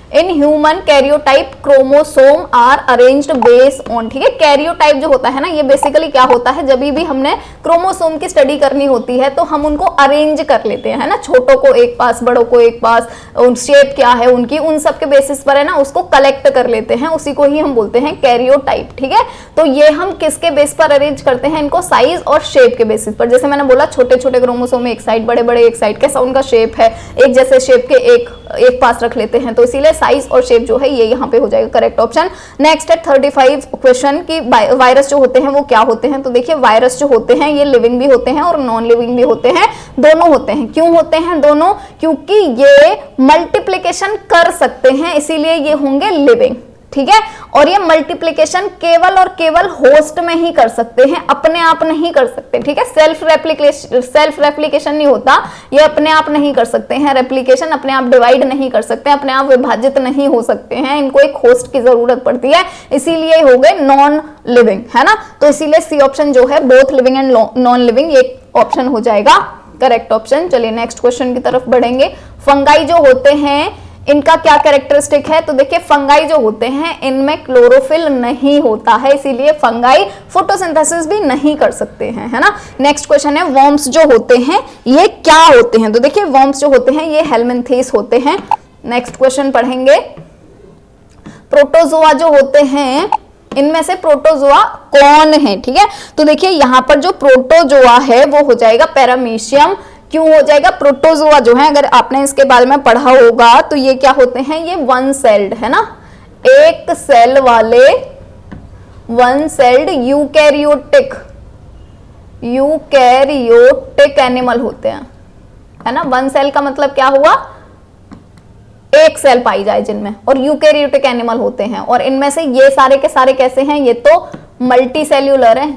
In human karyotype chromosome are arranged base on, ठीक है। कैरियोटाइप जो होता है ना ये बेसिकली क्या होता है, जब भी हमने क्रोमोसोम की स्टडी करनी होती है तो हम उनको अरेंज कर लेते हैं, है ना, छोटों को एक पास बड़ों को एक पास, उन शेप क्या है उनकी उन सब के बेसिस पर है ना उसको कलेक्ट कर लेते हैं, उसी को ही हम बोलते हैं कैरियोटाइप, ठीक है। तो ये हम किसके बेस पर अरेंज करते हैं, इनको साइज और शेप के बेसिस पर। जैसे मैंने बोला छोटे छोटे क्रोमोसोम एक साइड, बड़े बड़े एक साइड, कैसा उनका शेप है, एक जैसे शेप के एक पास रख लेते हैं, तो इसीलिए साइज और शेप जो है ये यहाँ पे हो जाएगा करेक्ट ऑप्शन। नेक्स्ट है 35 क्वेश्चन की वायरस जो होते हैं वो क्या होते हैं। तो देखिए वायरस जो होते हैं ये लिविंग भी होते हैं और नॉन लिविंग भी होते हैं, दोनों होते हैं। क्यों होते हैं दोनों, क्योंकि ये मल्टीप्लिकेशन कर सकते हैं, इसीलिए ये होंगे लिविंग, ठीक है। और ये मल्टीप्लिकेशन केवल और केवल होस्ट में ही कर सकते हैं, अपने आप नहीं कर सकते, ठीक है। सेल्फ रेप्लिकेशन नहीं होता, ये अपने आप नहीं कर सकते हैं रेप्लिकेशन, अपने आप डिवाइड नहीं कर सकते, अपने आप विभाजित नहीं हो सकते हैं, इनको एक होस्ट की जरूरत पड़ती है, इसीलिए हो गए नॉन लिविंग, है ना। तो इसीलिए सी ऑप्शन जो है both living and non living, ये ऑप्शन हो जाएगा करेक्ट ऑप्शन। चलिए नेक्स्ट क्वेश्चन की तरफ बढ़ेंगे। फंगाई जो होते हैं इनका क्या कैरेक्टरिस्टिक है, तो देखिए फंगाई जो होते हैं इनमें क्लोरोफिल नहीं होता है, इसीलिए फंगाई फोटोसिंथेसिस भी नहीं कर सकते हैं, है ना। नेक्स्ट क्वेश्चन है वर्म्स जो होते हैं ये क्या होते हैं, तो देखिए वर्म्स जो होते हैं ये हेलमिन्थेस होते हैं। नेक्स्ट क्वेश्चन पढ़ेंगे। प्रोटोजोआ जो होते हैं इनमें से प्रोटोजोआ कौन है, ठीक है। तो देखिए यहां पर जो प्रोटोजोआ है वो हो जाएगा पैरामीशियम। क्यों हो जाएगा, प्रोटोजोआ जो है अगर आपने इसके बारे में पढ़ा होगा तो ये क्या होते हैं, ये वन सेल्ड, है ना, एक सेल वाले वन सेल्ड यूकैरियोटिक एनिमल होते हैं, है ना। वन सेल का मतलब क्या हुआ, एक सेल पाई जाए जिनमें, और यूकैरियोटिक एनिमल होते हैं। और इनमें से ये सारे के सारे कैसे हैं, ये तो मल्टी सेल्यूलर है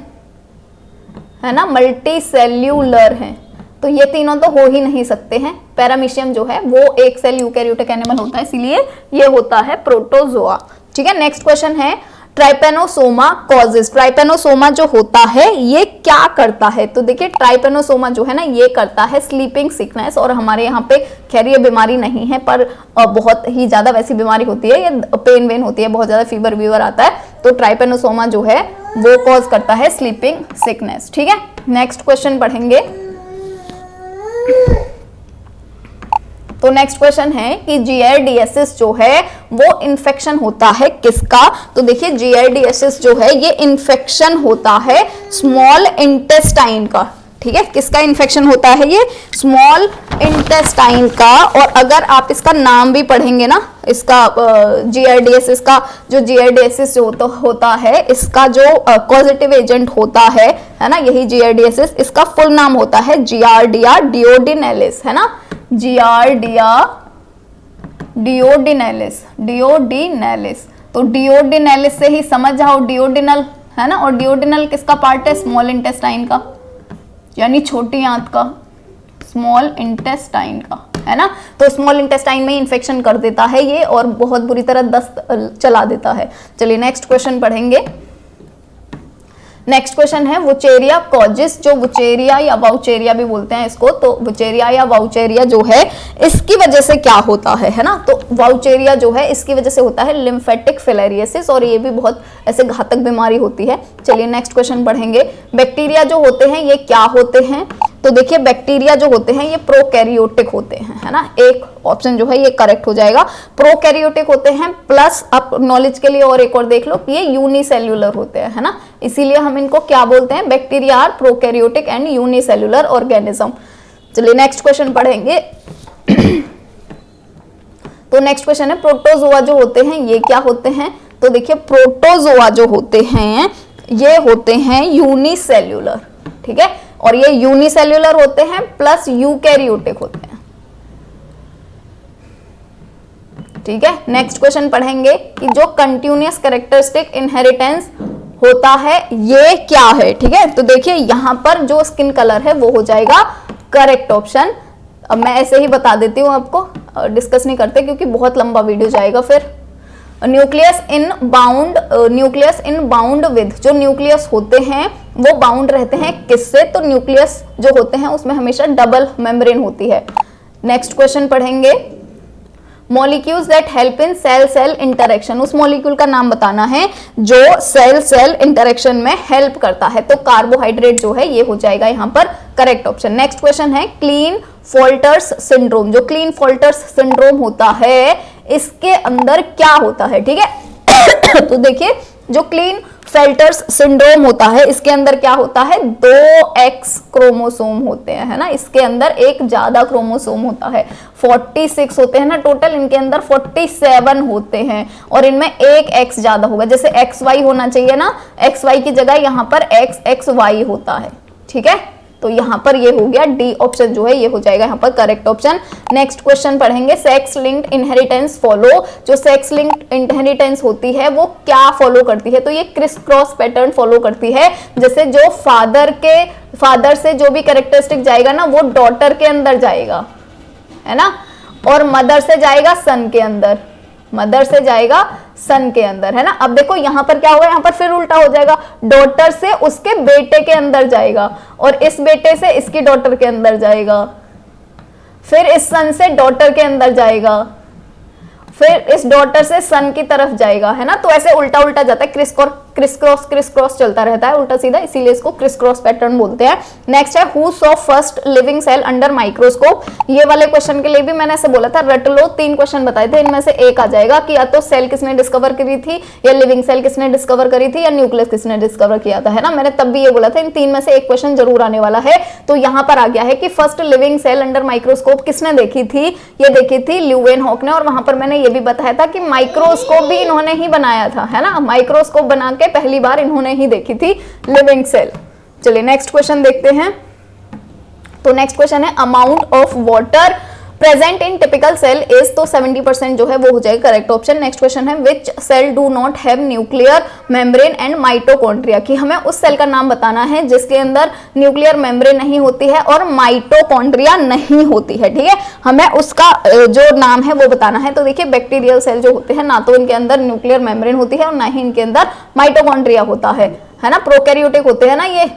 ना, मल्टी सेल्यूलर है, तो ये तीनों तो हो ही नहीं सकते हैं। पैरामीशियम जो है वो एक सेल यूकैरियोटिक एनिमल होता है, इसीलिए ये होता है प्रोटोजोआ, ठीक है। नेक्स्ट क्वेश्चन है ट्राइपेनोसोमा कॉजेस। ट्राइपेनोसोमा जो होता है ये क्या करता है, तो देखिए ट्राइपेनोसोमा जो है ना ये करता है स्लीपिंग सिकनेस, और हमारे यहाँ पे खैर ये बीमारी नहीं है पर बहुत ही ज्यादा वैसी बीमारी होती है, ये पेन वेन होती है, बहुत ज्यादा फीवर वीवर आता है, तो ट्राइपेनोसोमा जो है वो कॉज करता है स्लीपिंग सिकनेस, ठीक है। नेक्स्ट क्वेश्चन पढ़ेंगे। तो नेक्स्ट क्वेश्चन है कि जीआरडीएसिस जो है वो इन्फेक्शन होता है किसका, तो देखिए जीआरडीएसिस जो है ये इन्फेक्शन होता है स्मॉल इंटेस्टाइन का, ठीक है। किसका इन्फेक्शन होता है, ये स्मॉल इंटेस्टाइन का। और अगर आप इसका नाम भी पढ़ेंगे ना, इसका जीआरडीएसिस का, जो जीआरडीएसिस जो होता है इसका जो कॉजेटिव एजेंट होता है ना, यही जीआरडीएसिस, इसका फुल नाम होता है जियार्डिया डिओडिनेलिस, है ना, जियार्डिया डिओडिनेलिस। तो डिओडिनेलिस से ही समझ जाओ डिओडिनल, है ना, और डिओडिनल किसका पार्ट है, स्मॉल इंटेस्टाइन का, यानी छोटी आंत का, स्मॉल इंटेस्टाइन का, है ना। तो स्मॉल इंटेस्टाइन में इन्फेक्शन कर देता है ये, और बहुत बुरी तरह दस्त चला देता है। चलिए नेक्स्ट क्वेश्चन पढ़ेंगे। नेक्स्ट क्वेश्चन है वुचेरिया कॉजिस, जो वुचेरिया या वाउचेरिया भी बोलते हैं इसको, तो वुचेरिया या वाउचेरिया जो है इसकी वजह से क्या होता है ना, तो वाउचेरिया जो है इसकी वजह से होता है लिम्फेटिक फिलेरियसिस, और ये भी बहुत ऐसे घातक बीमारी होती है। चलिए नेक्स्ट क्वेश्चन पढ़ेंगे। बैक्टीरिया जो होते हैं ये क्या होते हैं, तो देखिए बैक्टीरिया जो होते हैं ये प्रोकैरियोटिक होते हैं, है ना, एक ऑप्शन जो है ये करेक्ट हो जाएगा, प्रोकैरियोटिक होते हैं। प्लस आप नॉलेज के लिए और एक और देख लो कि ये यूनिसेल्युलर होते हैं, है ना, इसीलिए हम इनको क्या बोलते हैं, bacteria are prokaryotic and unicellular organism. चलिए नेक्स्ट क्वेश्चन पढ़ेंगे। तो नेक्स्ट क्वेश्चन है प्रोटोजोआ जो होते हैं ये क्या होते हैं, तो देखिए प्रोटोजोआ जो होते हैं ये होते हैं यूनिसेल्युलर, ठीक है, और ये यूनिसेल्युलर होते हैं प्लस यूकैरियोटिक होते हैं, ठीक है। नेक्स्ट क्वेश्चन पढ़ेंगे कि जो कंटिन्यूअस कैरेक्टरिस्टिक इनहेरिटेंस होता है ये क्या है, ठीक है। तो देखिए यहां पर जो स्किन कलर है वो हो जाएगा करेक्ट ऑप्शन। अब मैं ऐसे ही बता देती हूँ आपको, डिस्कस नहीं करते क्योंकि बहुत लंबा वीडियो जाएगा फिर। न्यूक्लियस इन बाउंड विद, जो न्यूक्लियस होते हैं वो बाउंड रहते हैं किससे, तो न्यूक्लियस जो होते हैं उसमें हमेशा डबल मेम्ब्रेन होती है। नेक्स्ट क्वेश्चन पढ़ेंगे। Molecules that help in cell cell interaction, उस मॉलिक्यूल का नाम बताना है जो सेल सेल इंटरेक्शन में हेल्प करता है, तो कार्बोहाइड्रेट जो है ये हो जाएगा यहाँ पर करेक्ट ऑप्शन। नेक्स्ट क्वेश्चन है क्लीन फोल्टर्स सिंड्रोम, जो क्लीन फोल्टर्स सिंड्रोम होता है इसके अंदर क्या होता है, ठीक है। तो देखिए जो क्लीन फेल्टर्स सिंड्रोम होता है इसके अंदर क्या होता है, 2x क्रोमोसोम होते हैं, है ना, इसके अंदर एक ज्यादा क्रोमोसोम होता है, 46 होते हैं ना टोटल, इनके अंदर 47 होते हैं, और इनमें एक x ज्यादा होगा, जैसे XY होना चाहिए ना, XY की जगह यहाँ पर XXY होता है, ठीक है। तो यहाँ पर ये हो गया डी ऑप्शन जो है ये हो जाएगा यहाँ पर करेक्ट ऑप्शन। नेक्स्ट क्वेश्चन पढ़ेंगे, सेक्स लिंक्ड इनहेरिटेंस फॉलो। जो सेक्स लिंक्ड इनहेरिटेंस होती है वो क्या फॉलो करती है, तो ये क्रिस क्रॉस पैटर्न फॉलो करती है। जैसे जो फादर से जो भी कैरेक्टरिस्टिक जाएगा ना वो डॉटर के अंदर जाएगा, है ना, और मदर से जाएगा सन के अंदर, मदर से जाएगा सन के अंदर, है ना। अब देखो यहाँ पर क्या होगा, यहाँ पर फिर उल्टा हो जाएगा, डॉटर से उसके बेटे के अंदर जाएगा और इस बेटे से इसकी डॉटर के अंदर जाएगा, फिर इस सन से डॉटर के अंदर जाएगा, फिर इस डॉटर से सन की तरफ जाएगा, है ना। तो ऐसे उल्टा उल्टा जाता है, क्रिस क्रॉस चलता रहता है उल्टा सीधा, इसीलिए इसको क्रिस क्रॉस पैटर्न बोलते हैं। नेक्स्ट है who saw first living cell under microscope. ये वाले क्वेश्चन के लिए भी मैंने ऐसे बोला था, रट लो, 3 क्वेश्चन बताए थे, इनमें से एक आ जाएगा कि या तो सेल किसने डिस्कवर करी थी, या लिविंग सेल किसने डिस्कवर करी थी, या न्यूक्लियस किसने डिस्कवर किया था, है ना। मैंने तब भी ये बोला था इन 3 में से एक क्वेश्चन जरूर आने वाला है। तो यहाँ पर आ गया है कि first living cell under microscope किसने देखी थी, ये देखी थी ल्यूवेनहॉक ने। और वहां पर मैंने ये भी बताया था कि माइक्रोस्कोप भी इन्होंने ही बनाया था, है ना, माइक्रोस्कोप बना के पहली बार इन्होंने ही देखी थी लिविंग सेल। चलिए नेक्स्ट क्वेश्चन देखते हैं। तो नेक्स्ट क्वेश्चन है amount of water present in typical cell is, तो 70% जो है वो हो जाएगा करेक्ट ऑप्शन। नेक्स्ट क्वेश्चन है which cell do not have nuclear membrane and mitochondria, कि हमें उस सेल का नाम बताना है जिसके अंदर न्यूक्लियर मेम्ब्रेन नहीं होती है और माइटोकॉन्ड्रिया नहीं होती है, ठीक है, हमें उसका जो नाम है वो बताना है। तो देखिए बैक्टीरियल सेल जो होते हैं ना तो इनके अंदर न्यूक्लियर मेम्ब्रेन होती है और ना ही इनके अंदर माइटोकॉन्ड्रिया होता है ना, प्रोकैरियोटिक होते हैं ना ये,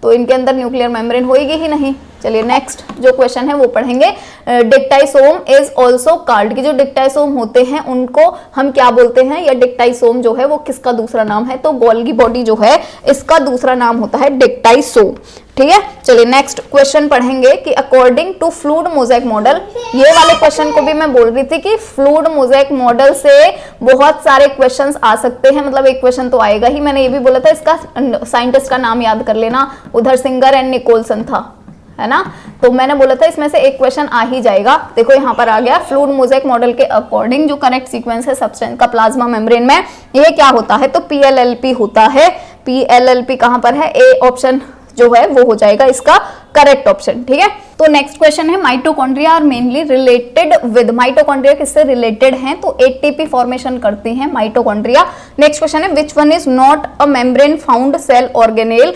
तो इनके अंदर न्यूक्लियर मेम्ब्रेन होएगी ही नहीं। चलिए नेक्स्ट जो क्वेश्चन है वो पढ़ेंगे, डिक्टाइसोम इज ऑल्सो कॉल्ड, कि जो डिक्टाइसोम होते हैं उनको हम क्या बोलते हैं, या डिक्टाइसोम जो है वो किसका दूसरा नाम है, तो गोल्गी बॉडी जो है इसका दूसरा नाम होता है डिक्टाइसोम, ठीक है। चलिए नेक्स्ट क्वेश्चन पढ़ेंगे कि according to fluid mosaic model, ये वाले क्वेश्चन को भी मैं बोल रही थी कि फ्लूइड मोज़ेक मॉडल से बहुत सारे क्वेश्चंस आ सकते हैं, मतलब एक क्वेश्चन तो आएगा ही। मैंने ये भी बोला था इसका साइंटिस्ट का नाम याद कर लेना, उधर सिंगर एंड निकोलसन था, है ना, तो मैंने बोला था इसमें से एक क्वेश्चन आ ही जाएगा। देखो यहाँ पर आ गया, फ्लूइड मोज़ेक मॉडल के अकॉर्डिंग जो करेक्ट सीक्वेंस है सब्सटेंस का प्लाज्मा मेम्ब्रेन में, ये क्या होता है, तो PLLP होता है। PLLP कहाँ पर है, ए ऑप्शन जो है वो हो जाएगा इसका करेक्ट ऑप्शन, ठीक है। तो नेक्स्ट क्वेश्चन है mitochondria are mainly related with, mitochondria किससे रिलेटेड हैं, तो ATP फॉर्मेशन करती हैं माइटोकॉन्ड्रिया। नेक्स्ट क्वेश्चन है which one is not a membrane found cell organelle,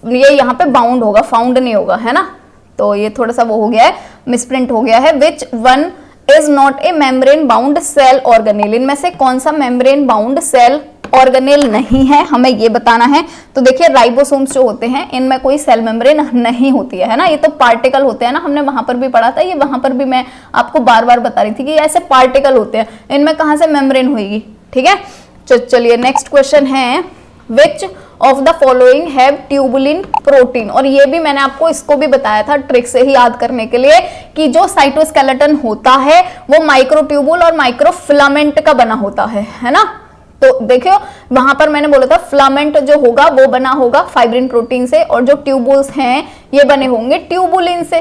ये यहाँ पे बाउंड होगा, फाउंड नहीं होगा, है ना, तो ये थोड़ा सा वो हो गया है, मिसप्रिंट हो गया है। Which one is not a membrane bound cell organelle, इनमें से कौन सा मेम्ब्रेन बाउंड सेल ऑर्गेनेल नहीं है, हमें ये बताना है। तो देखिए राइबोसोम्स जो होते हैं इनमें कोई सेल मेम्ब्रेन नहीं होती है ना, ये तो पार्टिकल होते हैं ना, हमने वहां पर भी पढ़ा था, ये वहां पर भी मैं आपको बार बार बता रही थी कि ऐसे पार्टिकल होते हैं, इनमें कहां से मेम्ब्रेन होगी, ठीक है। चलिए नेक्स्ट क्वेश्चन है which of the following have tubulin protein, और ये भी मैंने आपको इसको भी बताया था ट्रिक से ही याद करने के लिए कि जो साइटोस्केलेटन होता है वो माइक्रोट्यूबुल और माइक्रोफिलामेंट का बना होता है ना। तो देखियो वहां पर मैंने बोला था फिलामेंट जो होगा वो बना होगा फाइब्रिन प्रोटीन से, और जो ट्यूबुल्स हैं ये बने होंगे ट्यूबुलिन से,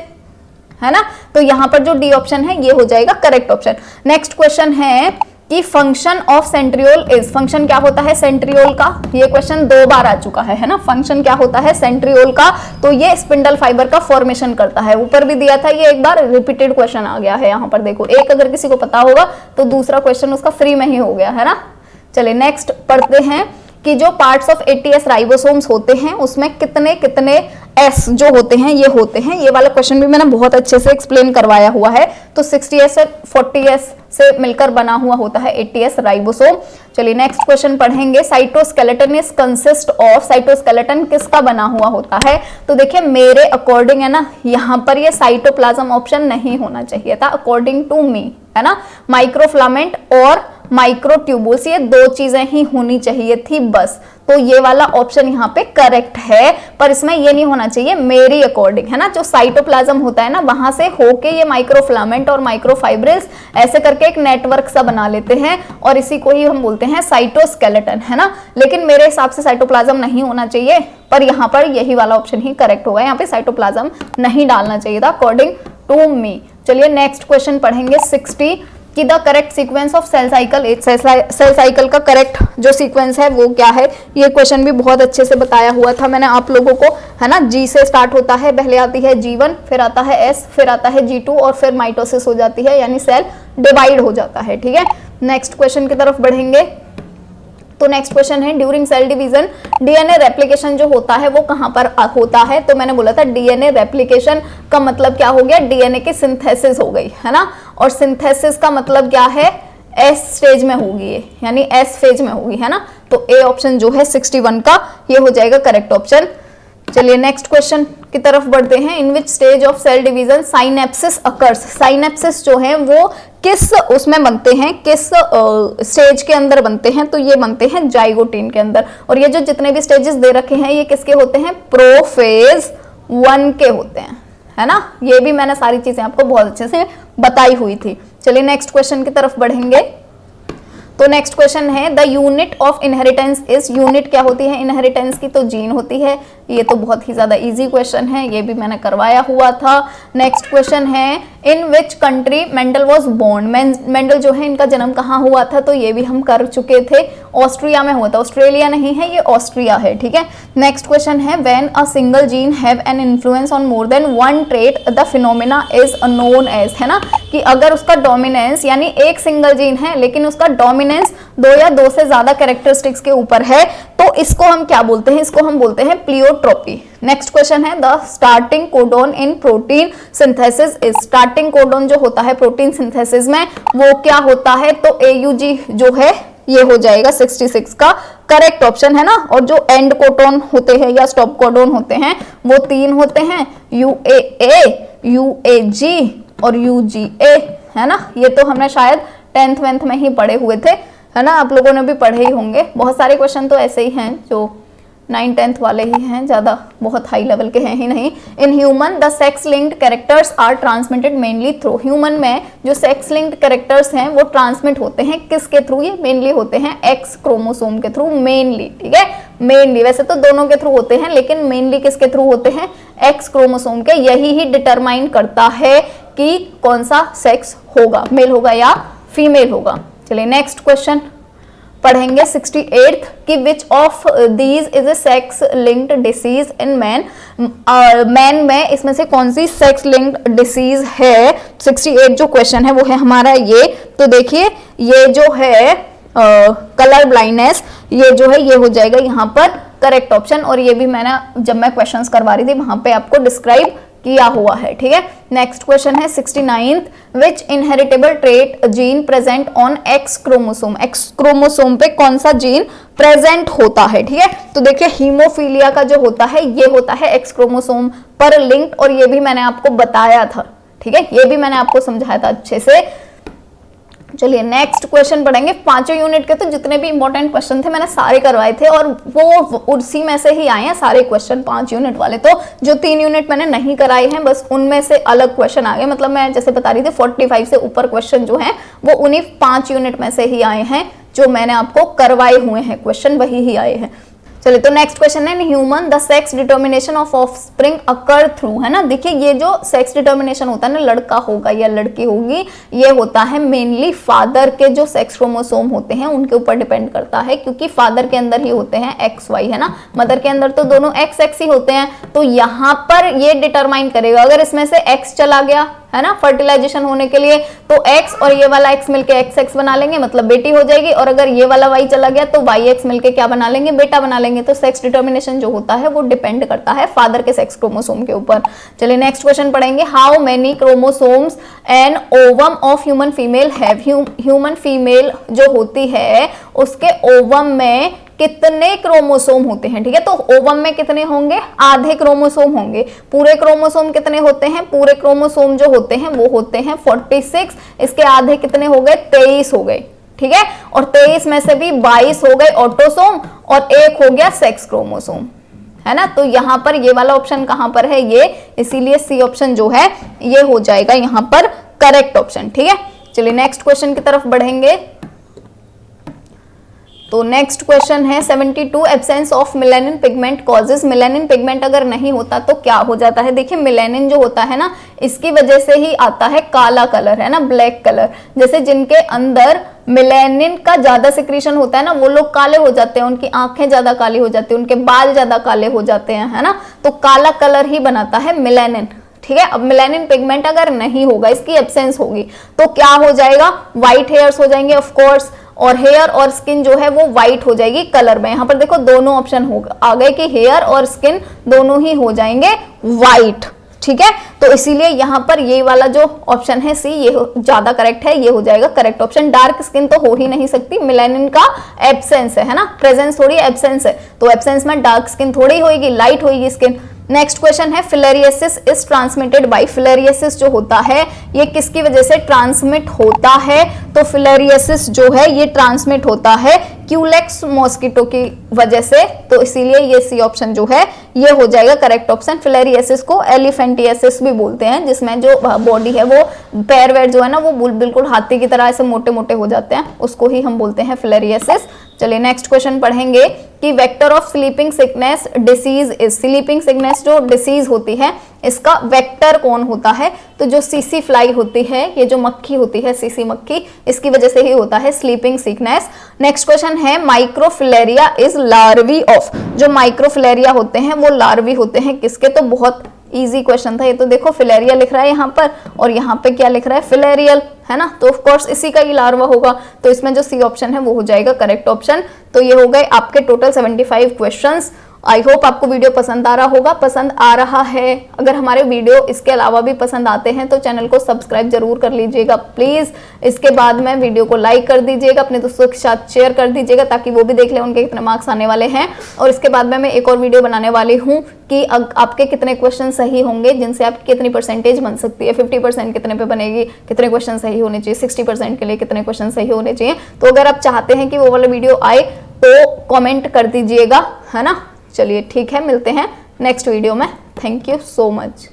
है ना। तो यहाँ पर जो डी ऑप्शन है ये हो जाएगा करेक्ट ऑप्शन। नेक्स्ट क्वेश्चन है कि function of centriole is, function क्या होता है सेंट्रियोल का, ये क्वेश्चन 2 बार आ चुका है ना, फंक्शन क्या होता है सेंट्रियोल का, तो ये स्पिंडल फाइबर का फॉर्मेशन करता है, ऊपर भी दिया था ये एक बार, रिपीटेड क्वेश्चन आ गया है यहाँ पर, देखो एक अगर किसी को पता होगा तो दूसरा क्वेश्चन उसका फ्री में ही हो गया, है ना। चलिए नेक्स्ट पढ़ते हैं कि जो पार्ट्स ऑफ ATS राइबोसोम्स होते हैं उसमें कितने कितने S जो होते हैं ये होते हैं, ये वाला क्वेश्चन भी मैंने बहुत अच्छे से एक्सप्लेन करवाया हुआ है। तो 60S और 40S से मिलकर बना हुआ होता है ATS राइबोसोम। चलिए नेक्स्ट क्वेश्चन पढ़ेंगे, cytoskeleton is consist of, cytoskeleton किसका बना हुआ होता है, तो देखिए मेरे अकॉर्डिंग है ना यहाँ पर ये साइटोप्लाज्म ऑप्शन नहीं होना चाहिए था, अकॉर्डिंग टू मी, है ना, माइक्रोफिलामेंट और माइक्रोट्यूबुल्स ये 2 चीजें ही होनी चाहिए थी बस। तो ये वाला ऑप्शन यहाँ पे करेक्ट है, पर इसमें ये नहीं होना चाहिए मेरी अकॉर्डिंग, है ना। जो साइटोप्लाज्म होता है ना वहां से होके ये माइक्रोफिलामेंट और माइक्रोफाइब्रिल्स ऐसे करके एक नेटवर्क सा बना लेते हैं और इसी को ही हम बोलते हैं साइटोस्केलेटन, है ना। लेकिन मेरे हिसाब से साइटोप्लाज्म नहीं होना चाहिए, पर यहाँ पर यही वाला ऑप्शन ही करेक्ट होगा, यहाँ पे साइटोप्लाज्म नहीं डालना चाहिए था अकॉर्डिंग टू मी। चलिए नेक्स्ट क्वेश्चन पढ़ेंगे 60 कि the correct sequence of cell cycle, cell cycle का करेक्ट जो सीक्वेंस है वो क्या है। ये क्वेश्चन भी बहुत अच्छे से बताया हुआ था मैंने आप लोगों को, है ना। जी से स्टार्ट होता है, पहले आती है G1, फिर आता है S, फिर आता है G2 और फिर माइटोसिस हो जाती है, यानी सेल डिवाइड हो जाता है, ठीक है। नेक्स्ट क्वेश्चन की तरफ बढ़ेंगे। तो नेक्स्ट क्वेश्चन है during cell division DNA replication जो होता है वो कहां पर होता है। तो मैंने बोला था डीएनए रेप्लिकेशन का मतलब क्या हो गया, डीएनए की सिंथेसिस हो गई, है ना। और सिंथेसिस का मतलब क्या है, एस स्टेज में होगी ये, यानी एस फेज में होगी, है ना। तो ए ऑप्शन जो है 61 का ये हो जाएगा करेक्ट ऑप्शन। चलिए नेक्स्ट क्वेश्चन की तरफ बढ़ते हैं। In which stage of cell division synapsis occurs, synapsis जो है वो किस उसमें बनते हैं, किस स्टेज के अंदर बनते हैं। तो ये बनते हैं जाइगोटीन के अंदर। और ये जो जितने भी स्टेजेस दे रखे हैं ये किसके होते हैं, प्रोफेज 1 के होते हैं, है ना। ये भी मैंने सारी चीजें आपको बहुत अच्छे से बताई हुई थी। चलिए नेक्स्ट क्वेश्चन की तरफ बढ़ेंगे। तो नेक्स्ट क्वेश्चन है the unit of inheritance is, unit क्या होती है इनहेरिटेंस की, तो जीन होती है। ये तो बहुत ही ज्यादा इजी क्वेश्चन है, ये भी मैंने करवाया हुआ था। नेक्स्ट क्वेश्चन है in which country Mendel was born, Mendel जो है इनका जन्म कहाँ हुआ था, तो ये भी हम कर चुके थे, ऑस्ट्रिया में हुआ था, ऑस्ट्रेलिया नहीं है ये ऑस्ट्रिया है, ठीक है। नेक्स्ट क्वेश्चन है when a single gene have an influence on more than one trait the phenomena is known as, है ना। कि अगर उसका डोमिनेंस, यानी एक सिंगल जीन है लेकिन उसका डोमिनेंस 2 या 2 से ज्यादा कैरेक्टरिस्टिक्स के ऊपर है, तो इसको हम क्या बोलते हैं, इसको हम बोलते हैं प्लियोट्रोपी। नेक्स्ट क्वेश्चन है the starting codon in protein synthesis is, starting codon जो होता है प्रोटीन सिंथेसिस में वो क्या होता है, तो AUG जो है ये हो जाएगा 66 का करेक्ट ऑप्शन, है ना। और जो एंड कोडोन होते हैं या स्टॉप कोडोन होते हैं वो 3 होते हैं, UAA, UAG और UGA, है ना। ये तो हमने शायद 10th में ही पढ़े हुए थे, है ना। आप लोगों ने भी पढ़े ही होंगे। बहुत सारे क्वेश्चन तो ऐसे ही हैं जो 9th-10th वाले ही हैं, ज़्यादा बहुत हाई लेवल के हैं ही नहीं। In human the sex linked characters are transmitted mainly through, human में जो सेक्स लिंक्ड कैरेक्टर्स हैं वो ट्रांसमिट होते हैं किसके थ्रू, ये मेनली होते हैं एक्स क्रोमोसोम के थ्रू, मेनली, ठीक है। मेनली, वैसे तो दोनों के थ्रू होते हैं लेकिन मेनली किसके थ्रू होते हैं, एक्स क्रोमोसोम के। यही ही डिटरमाइन करता है कि कौन सा सेक्स होगा, मेल होगा या फीमेल होगा। चलिए नेक्स्ट क्वेश्चन पढ़ेंगे 68 कि which of these is a sex linked disease in man, man में इसमें से कौन सी सेक्स लिंक्ड डिसीज है। 68 जो क्वेश्चन है वो है हमारा ये। तो देखिए ये जो है कलर ब्लाइंडनेस, ये जो है ये हो जाएगा यहाँ पर करेक्ट ऑप्शन। और ये भी मैंने जब मैं क्वेश्चंस करवा रही थी वहां पे आपको डिस्क्राइब किया हुआ है, ठीक है। नेक्स्ट क्वेश्चन है 69th which inheritable trait gene present on x chromosome, x chromosome पे कौन सा जीन प्रेजेंट होता है, ठीक है। तो देखिए हीमोफीलिया का जो होता है ये होता है एक्स क्रोमोसोम पर लिंक्ड, और ये भी मैंने आपको बताया था, ठीक है, ये भी मैंने आपको समझाया था अच्छे से। चलिए नेक्स्ट क्वेश्चन पढ़ेंगे। 5 यूनिट के तो जितने भी इंपॉर्टेंट क्वेश्चन थे मैंने सारे करवाए थे और वो उसी में से ही आए हैं सारे क्वेश्चन 5 यूनिट वाले। तो जो 3 यूनिट मैंने नहीं कराए हैं बस उनमें से अलग क्वेश्चन आ गए, मतलब मैं जैसे बता रही थी 45 से ऊपर क्वेश्चन जो हैं वो उन्हीं 5 यूनिट में से ही आए हैं, जो मैंने आपको करवाए हुए हैं क्वेश्चन वही ही आए हैं। चलिए तो नेक्स्ट क्वेश्चन है human the sex determination of offspring occur through, है ना। देखिए ये जो सेक्स डिटर्मिनेशन होता है ना, लड़का होगा या लड़की होगी, ये होता है मेनली फादर के जो सेक्स क्रोमोसोम होते हैं उनके ऊपर डिपेंड करता है, क्योंकि फादर के अंदर ही होते हैं XY, है ना। मदर के अंदर तो दोनों XX ही होते हैं। तो यहाँ पर ये डिटरमाइन करेगा, अगर इसमें से X चला गया, है ना, फर्टिलाइजेशन होने के लिए, तो X और ये वाला X मिलके XX बना लेंगे, मतलब बेटी हो जाएगी। और अगर ये वाला Y चला गया तो YX मिलके क्या बना लेंगे, बेटा बना लेंगे। तो सेक्स डिटर्मिनेशन जो होता है वो डिपेंड करता है फादर के सेक्स क्रोमोसोम के ऊपर। चलिए नेक्स्ट क्वेश्चन पढ़ेंगे। How many chromosomes an ovum of human female have, human female जो होती है उसके ओवम में कितने क्रोमोसोम होते हैं, ठीक है। तो ओवम में कितने होंगे, आधे क्रोमोसोम होंगे। पूरे क्रोमोसोम कितने होते हैं, पूरे क्रोमोसोम जो होते हैं वो होते हैं 46, इसके आधे कितने हो गए, 23 हो गए, ठीक है। और 23 में से भी 22 हो गए ऑटोसोम और 1 हो गया सेक्स क्रोमोसोम, है ना। तो यहाँ पर ये वाला ऑप्शन कहाँ पर है, ये, इसीलिए सी ऑप्शन जो है ये हो जाएगा यहाँ पर करेक्ट ऑप्शन, ठीक है। चलिए नेक्स्ट क्वेश्चन की तरफ बढ़ेंगे। तो नेक्स्ट क्वेश्चन है 72 absence of melanin pigment causes. Melanin pigment अगर नहीं होता तो क्या हो जाता है। देखिए मेलानिन जो होता है ना, इसकी वजह से ही आता है काला कलर, है ना, ब्लैक कलर। जैसे जिनके अंदर मेलानिन का ज्यादा सिक्रीशन होता है ना, वो लोग काले हो जाते हैं, उनकी आंखें ज्यादा काली हो जाती है, उनके बाल ज्यादा काले हो जाते हैं, है ना। तो काला कलर ही बनाता है मेलानिन, ठीक है। अब मेलानिन पिगमेंट अगर नहीं होगा, इसकी एब्सेंस होगी, तो क्या हो जाएगा, व्हाइट हेयर्स हो जाएंगे ऑफ कोर्स, और हेयर और स्किन जो है वो व्हाइट हो जाएगी कलर में। यहां पर देखो दोनों ऑप्शन होगा आ गए कि हेयर और स्किन दोनों ही हो जाएंगे व्हाइट, ठीक है। तो इसीलिए यहां पर ये वाला जो ऑप्शन है सी, ये ज्यादा करेक्ट है, ये हो जाएगा करेक्ट ऑप्शन। डार्क स्किन तो हो ही नहीं सकती, मेलानिन का एब्सेंस है ना, प्रेजेंस थोड़ी एब्सेंस है, तो एब्सेंस में डार्क स्किन थोड़ी होगी, लाइट होगी स्किन। नेक्स्ट क्वेश्चन है फिलेरियसिस इज ट्रांसमिटेड बाय। फिलेरियसिस जो होता है ये किसकी वजह से ट्रांसमिट होता है, तो फिलेरियसिस जो है ये ट्रांसमिट होता है क्यूलेक्स मॉस्किटो की वजह से, तो इसीलिए ये सी ऑप्शन जो है ये हो जाएगा करेक्ट ऑप्शन। फिलेरियसिस को एलिफेंटियासिस भी बोलते हैं, जिसमें जो बॉडी है वो पैर वैर जो है ना वो बिल्कुल हाथी की तरह ऐसे मोटे मोटे हो जाते हैं, उसको ही हम बोलते हैं फिलेरियसिस। चलिए नेक्स्ट क्वेश्चन पढ़ेंगे कि vector of sleeping sickness disease is. Sleeping sickness जो डिसीज होती है इसका वेक्टर कौन होता है, तो जो सीसी फ्लाई होती है, ये जो मक्खी होती है सीसी मक्खी, इसकी वजह से ही होता है स्लीपिंग सिकनेस। नेक्स्ट क्वेश्चन है माइक्रोफिलेरिया इज लार्वी ऑफ। जो माइक्रोफिलेरिया होते हैं वो लार्वी होते हैं किसके, तो बहुत इजी क्वेश्चन था ये तो। देखो फिलेरिया लिख रहा है यहाँ पर और यहाँ पे क्या लिख रहा है, फिलेरियल, है ना, तो ऑफ कोर्स इसी का ही लार्वा होगा, तो इसमें जो सी ऑप्शन है वो हो जाएगा करेक्ट ऑप्शन। तो ये हो गए आपके टोटल 75 क्वेश्चंस। आई होप आपको वीडियो पसंद आ रहा होगा। पसंद आ रहा है, अगर हमारे वीडियो इसके अलावा भी पसंद आते हैं तो चैनल को सब्सक्राइब जरूर कर लीजिएगा प्लीज। इसके बाद में वीडियो को लाइक कर दीजिएगा, अपने दोस्तों के साथ शेयर कर दीजिएगा ताकि वो भी देख लें उनके कितने मार्क्स आने वाले हैं। और इसके बाद में मैं एक और वीडियो बनाने वाली हूँ कि आपके कितने क्वेश्चन सही होंगे, जिनसे आपकी कितनी परसेंटेज बन सकती है, 50% कितने पे बनेगी, कितने क्वेश्चन सही होने चाहिए, 60% के लिए कितने क्वेश्चन सही होने चाहिए। तो अगर आप चाहते हैं कि वो वाला वीडियो आए तो कमेंट कर दीजिएगा, है ना। चलिए ठीक है, मिलते हैं नेक्स्ट वीडियो में। Thank you so much.